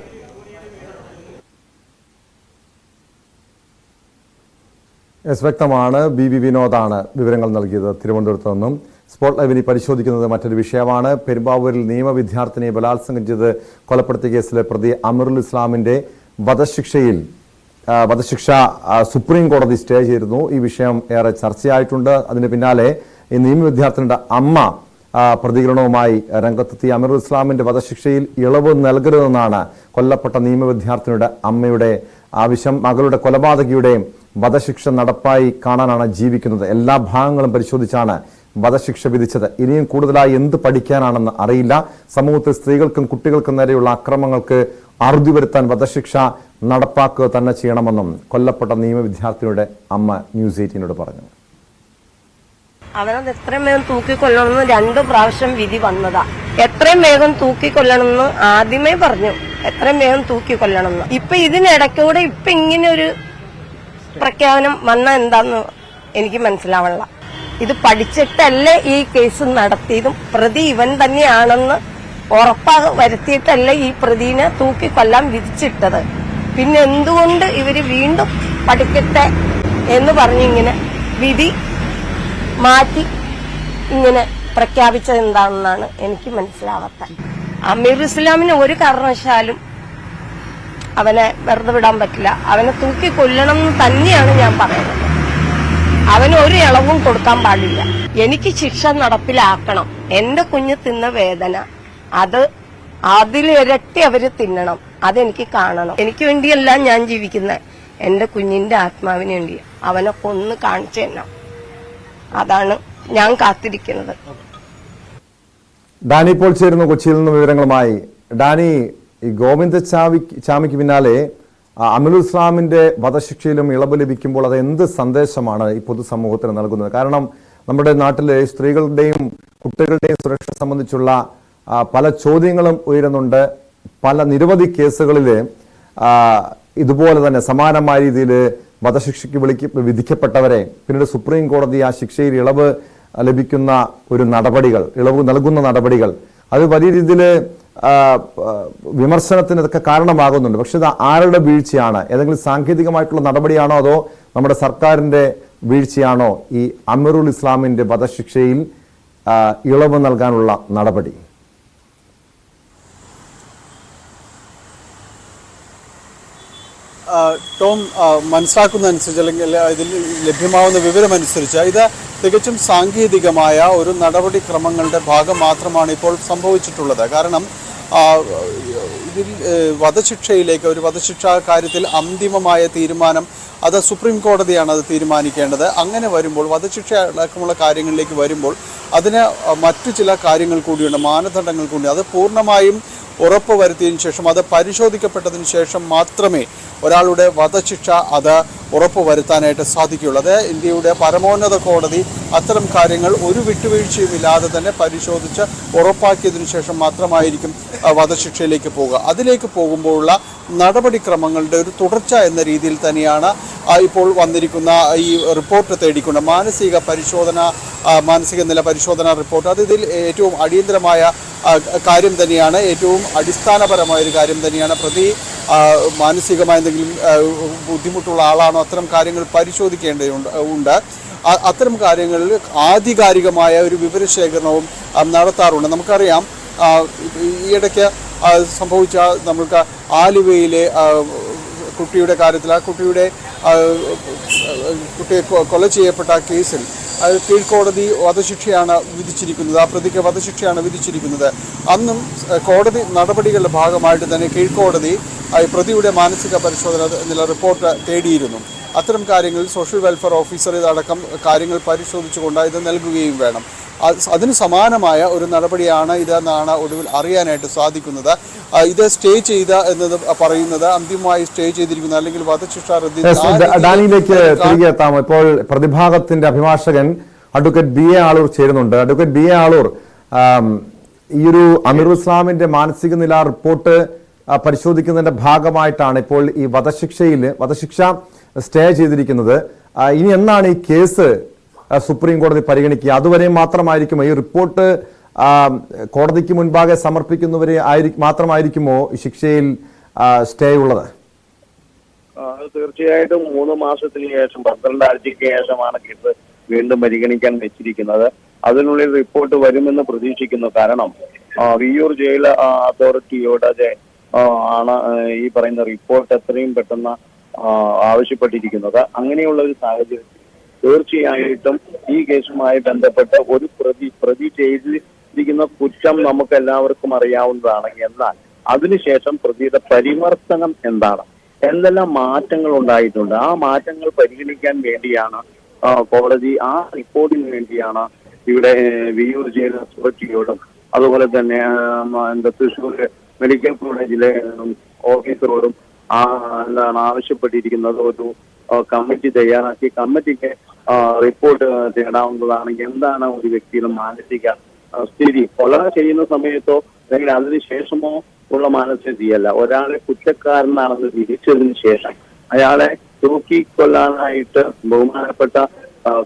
വ്യക്തമാണ്. BB വിനോദാണ് വിവരങ്ങൾ നൽകിയത് തിരുവനന്തപുരത്ത് നിന്നും. സ്പോട്ട് ലൈവിനി പരിശോധിക്കുന്നത് മറ്റൊരു വിഷയമാണ്. പെരുമ്പാവൂരിൽ നിയമവിദ്യാർത്ഥിനിയെ ബലാത്സംഗം ചെയ്ത് കൊലപ്പെടുത്തിയ കേസിലെ പ്രതി അമറുൽ ഇസ്ലാമിന്റെ വധശിക്ഷ സുപ്രീം കോടതി സ്റ്റേ ചെയ്തിരുന്നു. ഈ വിഷയം ഏറെ ചർച്ചയായിട്ടുണ്ട്. അതിന് പിന്നാലെ ഈ നിയമവിദ്യാർത്ഥിനിയുടെ അമ്മ പ്രതികരണവുമായി രംഗത്തെത്തി. അമറുൽ ഇസ്ലാമിന്റെ വധശിക്ഷയിൽ ഇളവ് നൽകരുതെന്നാണ് കൊല്ലപ്പെട്ട നിയമവിദ്യാർത്ഥിനിയുടെ അമ്മയുടെ ആവശ്യം. മകളുടെ കൊലപാതകിയുടെ വധശിക്ഷ നടപ്പായി കാണാനാണ് ജീവിക്കുന്നത്. എല്ലാ ഭാഗങ്ങളും പരിശോധിച്ചാണ് വധശിക്ഷ വിധിച്ചത്. ഇനിയും കൂടുതലായി എന്ത് പഠിക്കാനാണെന്ന് അറിയില്ല. സമൂഹത്തിൽ സ്ത്രീകൾക്കും കുട്ടികൾക്കും നേരെയുള്ള അക്രമങ്ങൾക്ക് അറുതി വരുത്താൻ വധശിക്ഷ നടപ്പാക്കുക തന്നെ ചെയ്യണമെന്നും കൊല്ലപ്പെട്ട നിയമവിദ്യാർത്ഥിനിയുടെ അമ്മ ന്യൂസ് 18 പറഞ്ഞു. അവനത് എത്രയും വേഗം തൂക്കിക്കൊല്ലണമെന്ന് 2 പ്രാവശ്യം വിധി വന്നതാ. എത്രയും വേഗം തൂക്കിക്കൊല്ലണമെന്ന് ആദ്യമേ പറഞ്ഞു, എത്രയും വേഗം തൂക്കിക്കൊല്ലണമെന്ന്. ഇപ്പൊ ഇതിനിടയ്ക്കൂടെ ഇപ്പൊ ഇങ്ങനെ ഒരു പ്രഖ്യാപനം വന്ന എന്താന്ന് എനിക്ക് മനസ്സിലാവണില്ല. ഇത് പഠിച്ചിട്ടല്ലേ ഈ കേസ് നടത്തിയതും പ്രതി ഇവൻ തന്നെയാണെന്ന് വരുത്തിയിട്ടല്ലേ ഈ പ്രതിനെ തൂക്കിക്കൊല്ലാൻ വിധിച്ചിട്ടത്. പിന്നെ എന്തുകൊണ്ട് ഇവര് വീണ്ടും പഠിക്കട്ടെ എന്ന് പറഞ്ഞിങ്ങനെ വിധി മാറ്റി ഇങ്ങനെ പ്രഖ്യാപിച്ചത് എന്താണെന്നാണ് എനിക്ക് മനസ്സിലാവാത്തത്. അമീർ ഇസ്ലാമിന് ഒരു കാരണവശാലും അവനെ വെറുതെ വിടാൻ പറ്റില്ല. അവനെ തൂക്കിക്കൊല്ലണം എന്ന് തന്നെയാണ് ഞാൻ പറയുന്നത്. അവന് ഒരു ഇളവും കൊടുക്കാൻ പാടില്ല. എനിക്ക് ശിക്ഷ നടപ്പിലാക്കണം. എന്റെ കുഞ്ഞ് തിന്ന വേദന അതിലിരട്ടി അവര് തിന്നണം. അതെനിക്ക് കാണണം. എനിക്ക് വേണ്ടിയല്ല ഞാൻ ജീവിക്കുന്നത്, എന്റെ കുഞ്ഞിന്റെ ആത്മാവിന് വേണ്ടി. അവനെ കൊന്ന് കാണിച്ചു തന്നെ. അതാണ് ഞാൻ കാത്തിരിക്കുന്നത്. ഡാനി ഇപ്പോൾ ചേരുന്നു കൊച്ചിയിൽ നിന്ന് വിവരങ്ങളുമായി. ഡാനി, ഈ ഗോവിന്ദ ചാമിക്ക് പിന്നാലെ അമറുൽ ഇസ്ലാമിന്റെ വധശിക്ഷയിലും ഇളവ് ലഭിക്കുമ്പോൾ അത് എന്ത് സന്ദേശമാണ് ഈ പൊതുസമൂഹത്തിന് നൽകുന്നത്? കാരണം നമ്മുടെ നാട്ടിലെ സ്ത്രീകളുടെയും കുട്ടികളുടെയും സുരക്ഷ സംബന്ധിച്ചുള്ള പല ചോദ്യങ്ങളും ഉയരുന്നുണ്ട്. നിരവധി കേസുകളിൽ ഇതുപോലെ തന്നെ സമാനമായ രീതിയിൽ വധശിക്ഷയ്ക്ക് വിധിക്കപ്പെട്ടവരെ പിന്നീട് സുപ്രീം കോടതി ആ ശിക്ഷയിൽ ഇളവ് ലഭിക്കുന്ന ഒരു നടപടികൾ, ഇളവ് നൽകുന്ന നടപടികൾ, അത് വലിയ രീതിയിൽ വിമർശനത്തിന് ഇതൊക്കെ കാരണമാകുന്നുണ്ട്. പക്ഷെ ഇത് ആരുടെ വീഴ്ചയാണ്? ഏതെങ്കിലും സാങ്കേതികമായിട്ടുള്ള നടപടിയാണോ അതോ നമ്മുടെ സർക്കാരിന്റെ വീഴ്ചയാണോ ഈ അമറുൽ ഇസ്ലാമിന്റെ വധശിക്ഷയിൽ ഇളവ് നൽകാനുള്ള നടപടി? ടോം, മനസ്സിലാക്കുന്നതനുസരിച്ച് അല്ലെങ്കിൽ ഇതിൽ ലഭ്യമാവുന്ന വിവരമനുസരിച്ച് ഇത് തികച്ചും സാങ്കേതികമായ ഒരു നടപടിക്രമങ്ങളുടെ ഭാഗം മാത്രമാണ് ഇപ്പോൾ സംഭവിച്ചിട്ടുള്ളത്. കാരണം ഇതിൽ വധശിക്ഷയിലേക്ക് ഒരു വധശിക്ഷാ കാര്യത്തിൽ അന്തിമമായ തീരുമാനം അത് സുപ്രീം കോടതിയാണ് അത് തീരുമാനിക്കേണ്ടത്. അങ്ങനെ വരുമ്പോൾ വധശിക്ഷ അടക്കമുള്ള കാര്യങ്ങളിലേക്ക് വരുമ്പോൾ അതിന് മറ്റു ചില കാര്യങ്ങൾ കൂടിയുണ്ട്, മാനദണ്ഡങ്ങൾ കൂടി. അത് പൂർണ്ണമായും ഉറപ്പ് വരുത്തിയതിനു ശേഷം, അത് പരിശോധിക്കപ്പെട്ടതിന് ശേഷം മാത്രമേ ഒരാളുടെ വധശിക്ഷ അത് ഉറപ്പുവരുത്താനായിട്ട് സാധിക്കുകയുള്ളൂ. അത് ഇന്ത്യയുടെ പരമോന്നത കോടതി അത്തരം കാര്യങ്ങൾ ഒരു വിട്ടുവീഴ്ചയുമില്ലാതെ തന്നെ പരിശോധിച്ച് ഉറപ്പാക്കിയതിനു ശേഷം മാത്രമായിരിക്കും വധശിക്ഷയിലേക്ക് പോവുക. അതിലേക്ക് പോകുമ്പോഴുള്ള നടപടിക്രമങ്ങളുടെ ഒരു തുടർച്ച എന്ന രീതിയിൽ തന്നെയാണ് ഇപ്പോൾ വന്നിരിക്കുന്ന ഈ റിപ്പോർട്ട് തേടിക്കൊണ്ട് മാനസിക നില പരിശോധന റിപ്പോർട്ട്. അത് ഇതിൽ ഏറ്റവും അടിയന്തരമായ കാര്യം തന്നെയാണ്, ഏറ്റവും അടിസ്ഥാനപരമായ ഒരു കാര്യം തന്നെയാണ്. പ്രതി മാനസികമായ എന്തെങ്കിലും ബുദ്ധിമുട്ടുള്ള ആളാണോ, അത്തരം കാര്യങ്ങൾ പരിശോധിക്കേണ്ടതുണ്ട്. അത്തരം കാര്യങ്ങളിൽ ആധികാരികമായ ഒരു വിവരശേഖരണവും നടത്താറുണ്ട്. നമുക്കറിയാം ഈയിടയ്ക്ക് സംഭവിച്ച നമ്മൾക്ക് ആലുവയിലെ കുട്ടിയുടെ കാര്യത്തിൽ, ആ കുട്ടിയെ കൊല ചെയ്യപ്പെട്ട കേസിൽ കീഴ്ക്കോടതി വധശിക്ഷയാണ് വിധിച്ചിരിക്കുന്നത്. ആ പ്രതിക്ക് വധശിക്ഷയാണ് വിധിച്ചിരിക്കുന്നത്. അന്നും കോടതി നടപടികളുടെ ഭാഗമായിട്ട് തന്നെ കീഴ്ക്കോടതി പ്രതിയുടെ മാനസിക പരിശോധന നില റിപ്പോർട്ട് തേടിയിരുന്നു. അത്തരം കാര്യങ്ങളിൽ സോഷ്യൽ വെൽഫെയർ ഓഫീസർ ഇതടക്കം കാര്യങ്ങൾ പരിശോധിച്ചുകൊണ്ട് ഇത് നൽകുകയും വേണം. അതിന് സമാനമായ ഒരു നടപടിയാണ് ഇതെന്നാണ് ഒടുവിൽ അറിയാനായിട്ട് സാധിക്കുന്നത്. ഇത് സ്റ്റേ ചെയ്ത എന്നത് പറയുന്നത് അന്തിമമായി സ്റ്റേ ചെയ്തിരിക്കുന്നു, അല്ലെങ്കിൽ വധശിക്ഷ ഡാനിയിലേക്ക് തിരികെ എത്താം. ഇപ്പോൾ പ്രതിഭാഗത്തിന്റെ അഭിഭാഷകൻ അഡ്വക്കേറ്റ് ബി എ ആളൂർ ചേരുന്നുണ്ട്. അഡ്വക്കേറ്റ് ബി എ ആളൂർ, ഈ ഒരു അമീറുൽ ഇസ്ലാമിന്റെ മാനസിക നില റിപ്പോർട്ട് പരിശോധിക്കുന്നതിന്റെ ഭാഗമായിട്ടാണ് ഇപ്പോൾ ഈ വധശിക്ഷ സ്റ്റേ ചെയ്തിരിക്കുന്നത്. ഇനി എന്നാണ് ഈ കേസ് സുപ്രീം കോടതി പരിഗണിക്കുക? അതുവരെ മാത്രമായിരിക്കുമോ ഈ റിപ്പോർട്ട് കോടതിക്ക് മുൻപാകെ സമർപ്പിക്കുന്നവരെ മാത്രമായിരിക്കുമോ ഈ ശിക്ഷയിൽ സ്റ്റേ ഉള്ളത്? തീർച്ചയായിട്ടും 3 മാസത്തിന് ശേഷം 12 ആഴ്ചയ്ക്ക് ശേഷമാണ് കേസ് വീണ്ടും പരിഗണിക്കാൻ വെച്ചിരിക്കുന്നത്. അതിനുള്ളിൽ റിപ്പോർട്ട് വരുമെന്ന് പ്രതീക്ഷിക്കുന്നു. കാരണം വിയ്യൂർ ജയിൽ അതോറിറ്റിയോടെ ആണ് ഈ പറയുന്ന റിപ്പോർട്ട് എത്രയും പെട്ടെന്ന് ആവശ്യപ്പെട്ടിരിക്കുന്നത്. അങ്ങനെയുള്ള ഒരു സാഹചര്യത്തിൽ തീർച്ചയായിട്ടും ഈ കേസുമായി ബന്ധപ്പെട്ട് ഒരു പ്രതി ചെയ്തിരിക്കുന്ന കുറ്റം നമുക്ക് എല്ലാവർക്കും അറിയാവുന്നതാണ്. എന്നാൽ അതിനുശേഷം പ്രതിയുടെ പരിവർത്തനം എന്താണ്, എന്തെല്ലാം മാറ്റങ്ങൾ ഉണ്ടായിട്ടുണ്ട്, ആ മാറ്റങ്ങൾ പരിഗണിക്കാൻ വേണ്ടിയാണ് കോടതി, ആ റിപ്പോർട്ടിന് വേണ്ടിയാണ് ഇവിടെ വിയ്യൂർ ജയിൽ അതോറിറ്റിയോടും അതുപോലെ തന്നെ തൃശ്ശൂർ മെഡിക്കൽ കോളേജിലെ ഓഫീസറോടും എന്താണ് ആവശ്യപ്പെട്ടിരിക്കുന്നത്. ഒരു കമ്മിറ്റി തയ്യാറാക്കി കമ്മിറ്റിക്ക് റിപ്പോർട്ട് തേടാവുന്നതാണ്. എന്താണ് ഒരു വ്യക്തിയുടെ മാനസിക സ്ഥിതി, കൊല ചെയ്യുന്ന സമയത്തോ അല്ലെങ്കിൽ അതിനുശേഷമോ ഉള്ള മാനസിക സ്ഥിതിയല്ല. ഒരാളെ കുറ്റക്കാരനാണെന്ന് വിധിച്ചതിന് ശേഷം അയാളെ തൂക്കിക്കൊല്ലാനായിട്ട് ബഹുമാനപ്പെട്ട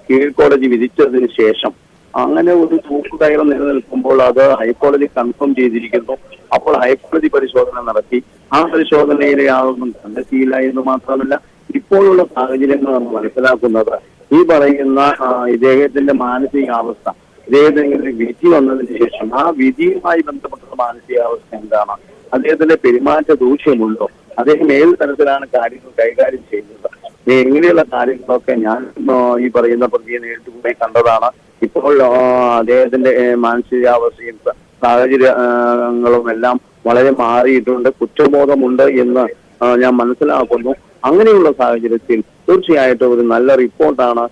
കീഴ്ക്കോടതി വിധിച്ചതിന് ശേഷം അങ്ങനെ ഒരു തൂക്കുകയർ നിലനിൽക്കുമ്പോൾ അത് ഹൈക്കോടതി കൺഫേം ചെയ്തിരിക്കുന്നു. അപ്പോൾ ഹൈക്കോടതി പരിശോധന നടത്തി. ആ പരിശോധനയിലെ ആളൊന്നും കണ്ടെത്തിയില്ല എന്ന് മാത്രമല്ല, ഇപ്പോഴുള്ള സാഹചര്യങ്ങൾ നമ്മൾ മനസ്സിലാക്കുന്നത് ഈ പറയുന്ന ഇദ്ദേഹത്തിന്റെ മാനസികാവസ്ഥ, ഇദ്ദേഹത്തിന് വിധി വന്നതിന് ശേഷം ആ വിധിയുമായി ബന്ധപ്പെട്ട മാനസികാവസ്ഥ എന്താണ്, അദ്ദേഹത്തിന്റെ പെരുമാറ്റ ദൂഷ്യമുണ്ടോ, അദ്ദേഹം ഏത് തരത്തിലാണ് കാര്യങ്ങൾ കൈകാര്യം ചെയ്യുന്നത്, ഇങ്ങനെയുള്ള കാര്യങ്ങളൊക്കെ ഞാൻ ഈ പറയുന്ന പ്രതിയെ നേരിട്ട് പോയി കണ്ടതാണ്. ഇപ്പോൾ അദ്ദേഹത്തിന്റെ മാനസികാവസ്ഥയും സാഹചര്യങ്ങളും എല്ലാം വളരെ മാറിയിട്ടുണ്ട്, കുറ്റബോധമുണ്ട് എന്ന് ഞാൻ മനസ്സിലാക്കുന്നു. അങ്ങനെയുള്ള സാഹചര്യത്തിൽ തീർച്ചയായിട്ടും ഒരു നല്ല റിപ്പോർട്ടാണ്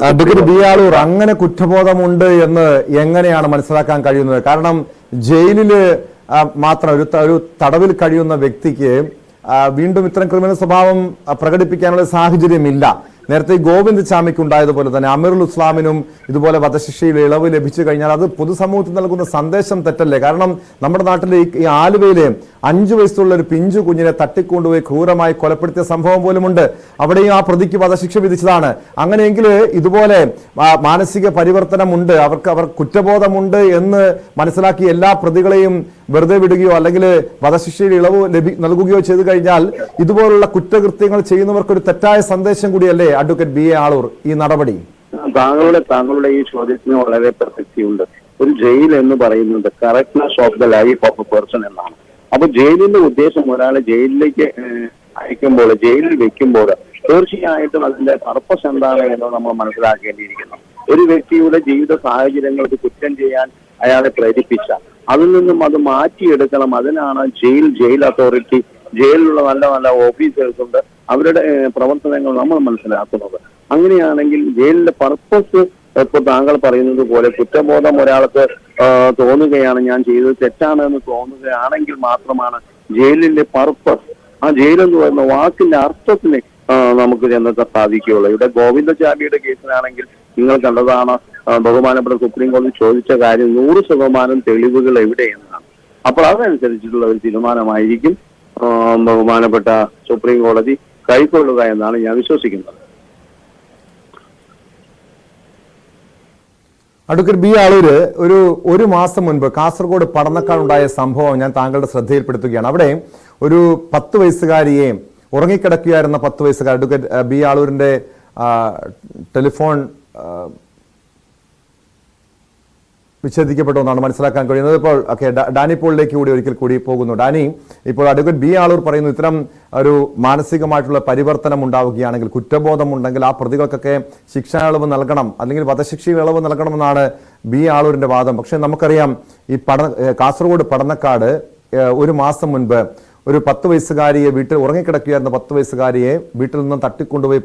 അഡ്വക്കേറ്റ് ബി ആളൂർ. അങ്ങനെ കുറ്റബോധമുണ്ട് എന്ന് എങ്ങനെയാണ് മനസ്സിലാക്കാൻ കഴിയുന്നത്? കാരണം ജയിലില് മാത്രം ഒരു തടവിൽ കഴിയുന്ന വ്യക്തിക്ക് വീണ്ടും ഇത്തരം ക്രിമിനൽ സ്വഭാവം പ്രകടിപ്പിക്കാനുള്ള സാഹചര്യമില്ല. നേരത്തെ ഗോവിന്ദ് ചാമിക്ക് ഉണ്ടായതുപോലെ തന്നെ അമീറുൽ ഇസ്ലാമിനും ഇതുപോലെ വധശിക്ഷയിൽ ഇളവ് ലഭിച്ചു കഴിഞ്ഞാൽ അത് പൊതുസമൂഹത്തിൽ നൽകുന്ന സന്ദേശം തെറ്റല്ലേ? കാരണം നമ്മുടെ നാട്ടിലെ ഈ ആലുവയിലെ 5 വയസ്സുള്ള ഒരു പിഞ്ചു കുഞ്ഞിനെ തട്ടിക്കൊണ്ടുപോയി ക്രൂരമായി കൊലപ്പെടുത്തിയ സംഭവം പോലുമുണ്ട്. അവിടെയും ആ പ്രതിക്ക് വധശിക്ഷ വിധിച്ചതാണ്. അങ്ങനെയെങ്കിൽ ഇതുപോലെ മാനസിക പരിവർത്തനമുണ്ട്, അവർ കുറ്റബോധമുണ്ട് എന്ന് മനസ്സിലാക്കി എല്ലാ പ്രതികളെയും വെറുതെ വിടുകയോ അല്ലെങ്കിൽ വധശിക്ഷയിൽ ഇളവ് നൽകുകയോ ചെയ്തു കഴിഞ്ഞാൽ ഇതുപോലുള്ള കുറ്റകൃത്യങ്ങൾ ചെയ്യുന്നവർക്ക് ഒരു തെറ്റായ സന്ദേശം കൂടിയല്ലേ അഡ്വക്കേറ്റ് ബി എ ആളൂർ ഈ നടപടി? താങ്കളുടെ ഈ ചോദ്യത്തിന് വളരെ പ്രസക്തിയുണ്ട്. ഒരു ജയിൽ എന്ന് പറയുന്നത് correctness of the life of A person എന്നാണ്. അപ്പൊ ജയിലിന്റെ ഉദ്ദേശം ഒരാളെ ജയിലിലേക്ക് അയക്കുമ്പോൾ, ജയിലിൽ വെക്കുമ്പോൾ തീർച്ചയായിട്ടും അതിന്റെ പർപ്പസ് എന്താണ് എന്ന് നമ്മൾ മനസ്സിലാക്കേണ്ടിയിരിക്കുന്നു. ഒരു വ്യക്തിയുടെ ജീവിത സാഹചര്യങ്ങൾക്ക് കുറ്റം ചെയ്യാൻ അയാളെ പ്രേരിപ്പിച്ച അതിൽ നിന്നും അത് മാറ്റിയെടുക്കണം. അതിനാണ് ജയിൽ അതോറിറ്റി, ജയിലിലുള്ള നല്ല നല്ല ഓഫീസേഴ്സ് ഉണ്ട്, അവരുടെ പ്രവർത്തനങ്ങൾ നമ്മൾ മനസ്സിലാക്കുന്നത്. അങ്ങനെയാണെങ്കിൽ ജയിലിന്റെ പർപ്പസ് ഇപ്പോൾ താങ്കൾ പറയുന്നത് പോലെ കുറ്റബോധം ഒരാൾക്ക് തോന്നുകയാണ്, ഞാൻ ചെയ്തത് തെറ്റാണ് എന്ന് തോന്നുകയാണെങ്കിൽ മാത്രമാണ് ജയിലിന്റെ പർപ്പസ് ആ ജയിലെന്ന് പറയുന്ന വാക്കിന്റെ അർത്ഥത്തിന് നമുക്ക് ചെന്നെത്താൻ സാധിക്കുകയുള്ളൂ. ഇവിടെ ഗോവിന്ദചാമിയുടെ കേസിലാണെങ്കിൽ നിങ്ങൾ കണ്ടതാണ്, ബഹുമാനപ്പെട്ട സുപ്രീം കോടതി ചോദിച്ച കാര്യം 100% തെളിവുകൾ എവിടെയെന്നാണ്. അപ്പോൾ അതനുസരിച്ചിട്ടുള്ള ഒരു തീരുമാനമായിരിക്കും ബഹുമാനപ്പെട്ട സുപ്രീം കോടതി കൈക്കൊള്ളുക എന്നാണ് ഞാൻ വിശ്വസിക്കുന്നത്. അഡ്വക്കേറ്റ് ബി ആളൂര്, ഒരു മാസം മുൻപ് കാസർഗോഡ് പടന്നക്കാടുണ്ടായ സംഭവം ഞാൻ താങ്കളുടെ ശ്രദ്ധയിൽപ്പെടുത്തുകയാണ്. അവിടെ ഒരു 10 വയസ്സുകാരിയെ, ഉറങ്ങിക്കിടക്കുകയായിരുന്ന 10 വയസ്സുകാരി, അഡ്വക്കേറ്റ് ബി ആളൂരിന്റെ ടെലിഫോൺ വിച്ഛേദിക്കപ്പെട്ടു എന്നാണ് മനസ്സിലാക്കാൻ കഴിയുന്നത്. ഇപ്പോൾ ഡാനി പോളിലേക്ക് കൂടി ഒരിക്കൽ കൂടി പോകുന്നു. ഡാനി, ഇപ്പോൾ അഡ്വക്കേറ്റ് ബി ആളൂർ പറയുന്നു, ഇത്തരം ഒരു മാനസികമായിട്ടുള്ള പരിവർത്തനം ഉണ്ടാവുകയാണെങ്കിൽ, കുറ്റബോധം ഉണ്ടെങ്കിൽ ആ പ്രതികൾക്കൊക്കെ ശിക്ഷാ ഇളവ് നൽകണം, അല്ലെങ്കിൽ വധശിക്ഷ ഇളവ് നൽകണമെന്നാണ് ബി ആളൂരിന്റെ വാദം. പക്ഷെ നമുക്കറിയാം, ഈ കാസർഗോഡ് പടന്നക്കാട് ഒരു മാസം മുൻപ് ഒരു 10 വയസ്സുകാരിയെ, വീട്ടിൽ ഉറങ്ങിക്കിടക്കുകയായിരുന്ന 10 വയസ്സുകാരിയെ വീട്ടിൽ നിന്നും തട്ടിക്കൊണ്ടുപോയി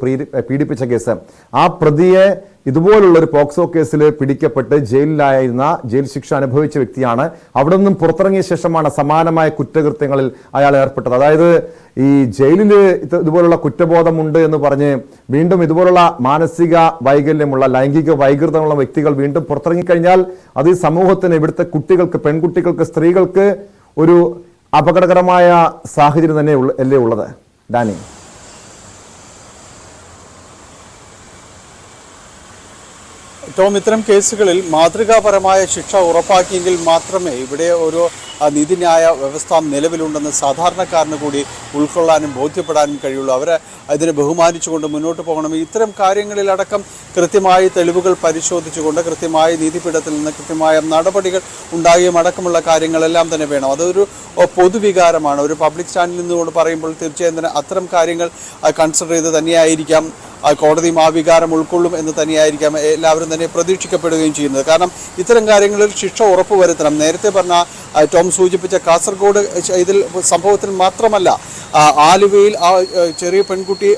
പീഡിപ്പിച്ച കേസ്, ആ പ്രതിയെ ഇതുപോലുള്ള ഒരു പോക്സോ കേസിൽ പിടിക്കപ്പെട്ട് ജയിൽ ശിക്ഷ അനുഭവിച്ച വ്യക്തിയാണ്. അവിടെ നിന്നും പുറത്തിറങ്ങിയ ശേഷമാണ് സമാനമായ കുറ്റകൃത്യങ്ങളിൽ അയാൾ ഏർപ്പെട്ടത്. അതായത് ഈ ജയിലിൽ ഇതുപോലുള്ള കുറ്റബോധമുണ്ട് എന്ന് പറഞ്ഞ് വീണ്ടും ഇതുപോലുള്ള മാനസിക വൈകല്യമുള്ള, ലൈംഗിക വൈകൃതമുള്ള വ്യക്തികൾ വീണ്ടും പുറത്തിറങ്ങിക്കഴിഞ്ഞാൽ അത് ഈ സമൂഹത്തിന്, ഇവിടുത്തെ കുട്ടികൾക്ക്, പെൺകുട്ടികൾക്ക്, സ്ത്രീകൾക്ക് ഒരു അപകടകരമായ സാഹചര്യം തന്നെ അല്ലേ ഉള്ളത് ഡാനി? ടോം, ഇത്തരം കേസുകളിൽ മാതൃകാപരമായ ശിക്ഷ ഉറപ്പാക്കിയെങ്കിൽ മാത്രമേ ഇവിടെ ഒരു നീതിന്യായ വ്യവസ്ഥ നിലവിലുണ്ടെന്ന് സാധാരണക്കാരന് കൂടി ഉൾക്കൊള്ളാനും ബോധ്യപ്പെടാനും കഴിയുള്ളൂ. അവരെ അതിനെ ബഹുമാനിച്ചുകൊണ്ട് മുന്നോട്ട് പോകണം. ഇത്തരം കാര്യങ്ങളിലടക്കം കൃത്യമായി തെളിവുകൾ പരിശോധിച്ചുകൊണ്ട് കൃത്യമായി നീതിപീഠത്തിൽ നിന്ന് കൃത്യമായ നടപടികൾ ഉണ്ടാകുകയും അടക്കമുള്ള കാര്യങ്ങളെല്ലാം തന്നെ വേണം. അതൊരു പൊതുവികാരമാണ്. ഒരു പബ്ലിക് സ്റ്റാൻഡിൽ നിന്നുകൊണ്ട് പറയുമ്പോൾ തീർച്ചയായും തന്നെ അത്തരം കാര്യങ്ങൾ കൺസിഡർ ചെയ്ത് തന്നെയായിരിക്കാം കോടതിയും ആ വികാരം ഉൾക്കൊള്ളും എന്ന് തന്നെയായിരിക്കാം എല്ലാവരും തന്നെ പ്രതീക്ഷിക്കപ്പെടുകയും ചെയ്യുന്നത്. കാരണം ഇത്തരം കാര്യങ്ങളിൽ ശിക്ഷ ഉറപ്പുവരുത്തണം. നേരത്തെ പറഞ്ഞ ടോം സൂചിപ്പിച്ച കാസർഗോഡ് ഇതിൽ സംഭവത്തിൽ മാത്രമല്ല, ആലുവയിൽ ആ ചെറിയ പെൺകുട്ടി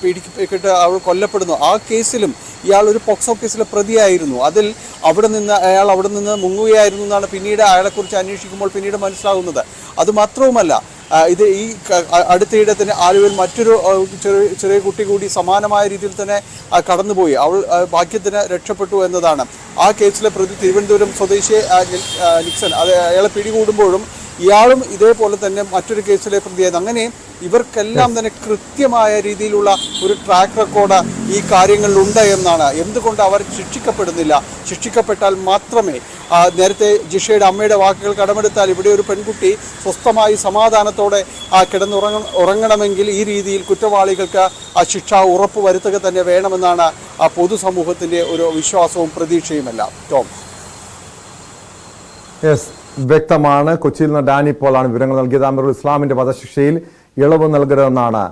പീഡിപ്പിച്ചിട്ട് അവൾ കൊല്ലപ്പെടുന്നു. ആ കേസിലും ഇയാൾ ഒരു പോക്സോ കേസിലെ പ്രതിയായിരുന്നു. അതിൽ അയാൾ അവിടെ നിന്ന് മുങ്ങുകയായിരുന്നു എന്നാണ് പിന്നീട് അയാളെക്കുറിച്ച് അന്വേഷിക്കുമ്പോൾ പിന്നീട് മനസ്സിലാകുന്നത്. അതുമാത്രവുമല്ല, ഇത് ഈ അടുത്തിടെ തന്നെ ആലുവയിൽ മറ്റൊരു ചെറിയ കുട്ടി കൂടി സമാനമായ രീതിയിൽ തന്നെ കടന്നുപോയി. അവൾ ഭാഗ്യത്തിന് രക്ഷപ്പെട്ടു എന്നതാണ്. ആ കേസിലെ പ്രതി തിരുവനന്തപുരം സ്വദേശിയെ നിക്സൺ അയാളെ പിടികൂടുമ്പോഴും ഇയാളും ഇതേപോലെ തന്നെ മറ്റൊരു കേസിലെ പ്രതിയായിരുന്നു. അങ്ങനെ ഇവർക്കെല്ലാം തന്നെ കൃത്യമായ രീതിയിലുള്ള ഒരു ട്രാക്ക് റെക്കോർഡ് ഈ കാര്യങ്ങളിലുണ്ട് എന്നാണ്. എന്തുകൊണ്ട് അവർ ശിക്ഷിക്കപ്പെടുന്നില്ല? ശിക്ഷിക്കപ്പെട്ടാൽ മാത്രമേ, നേരത്തെ ജിഷയുടെ അമ്മയുടെ വാക്കുകൾ കടമെടുത്താൽ, ഇവിടെ ഒരു പെൺകുട്ടി സ്വസ്ഥമായി സമാധാനത്തോടെ ഉറങ്ങണമെങ്കിൽ ഈ രീതിയിൽ കുറ്റവാളികൾക്ക് ആ ശിക്ഷ ഉറപ്പ് വരുത്തുക തന്നെ വേണമെന്നാണ് പൊതുസമൂഹത്തിൻ്റെ ഒരു വിശ്വാസവും പ്രതീക്ഷയുമെല്ലാം. ടോം, വ്യക്തമാണ്. കൊച്ചിയിൽ നിന്ന് ഡാനി പോളാണ് വിവരങ്ങൾ നൽകിയത്. അമീറുൽ ഇസ്ലാമിന്റെ വധശിക്ഷയിൽ ഇളവ് നൽകരുതെന്നാണ്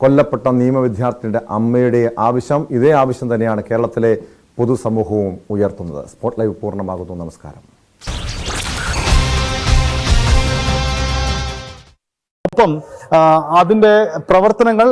കൊല്ലപ്പെട്ട നിയമ വിദ്യാർത്ഥിയുടെ അമ്മയുടെ ആവശ്യം. ഇതേ ആവശ്യം തന്നെയാണ് കേരളത്തിലെ പൊതുസമൂഹവും ഉയർത്തുന്നത്. സ്പോട്ട് ലൈവ് പൂർണ്ണമാകുന്നു. നമസ്കാരം. ഒപ്പം അതിന്റെ പ്രവർത്തനങ്ങൾ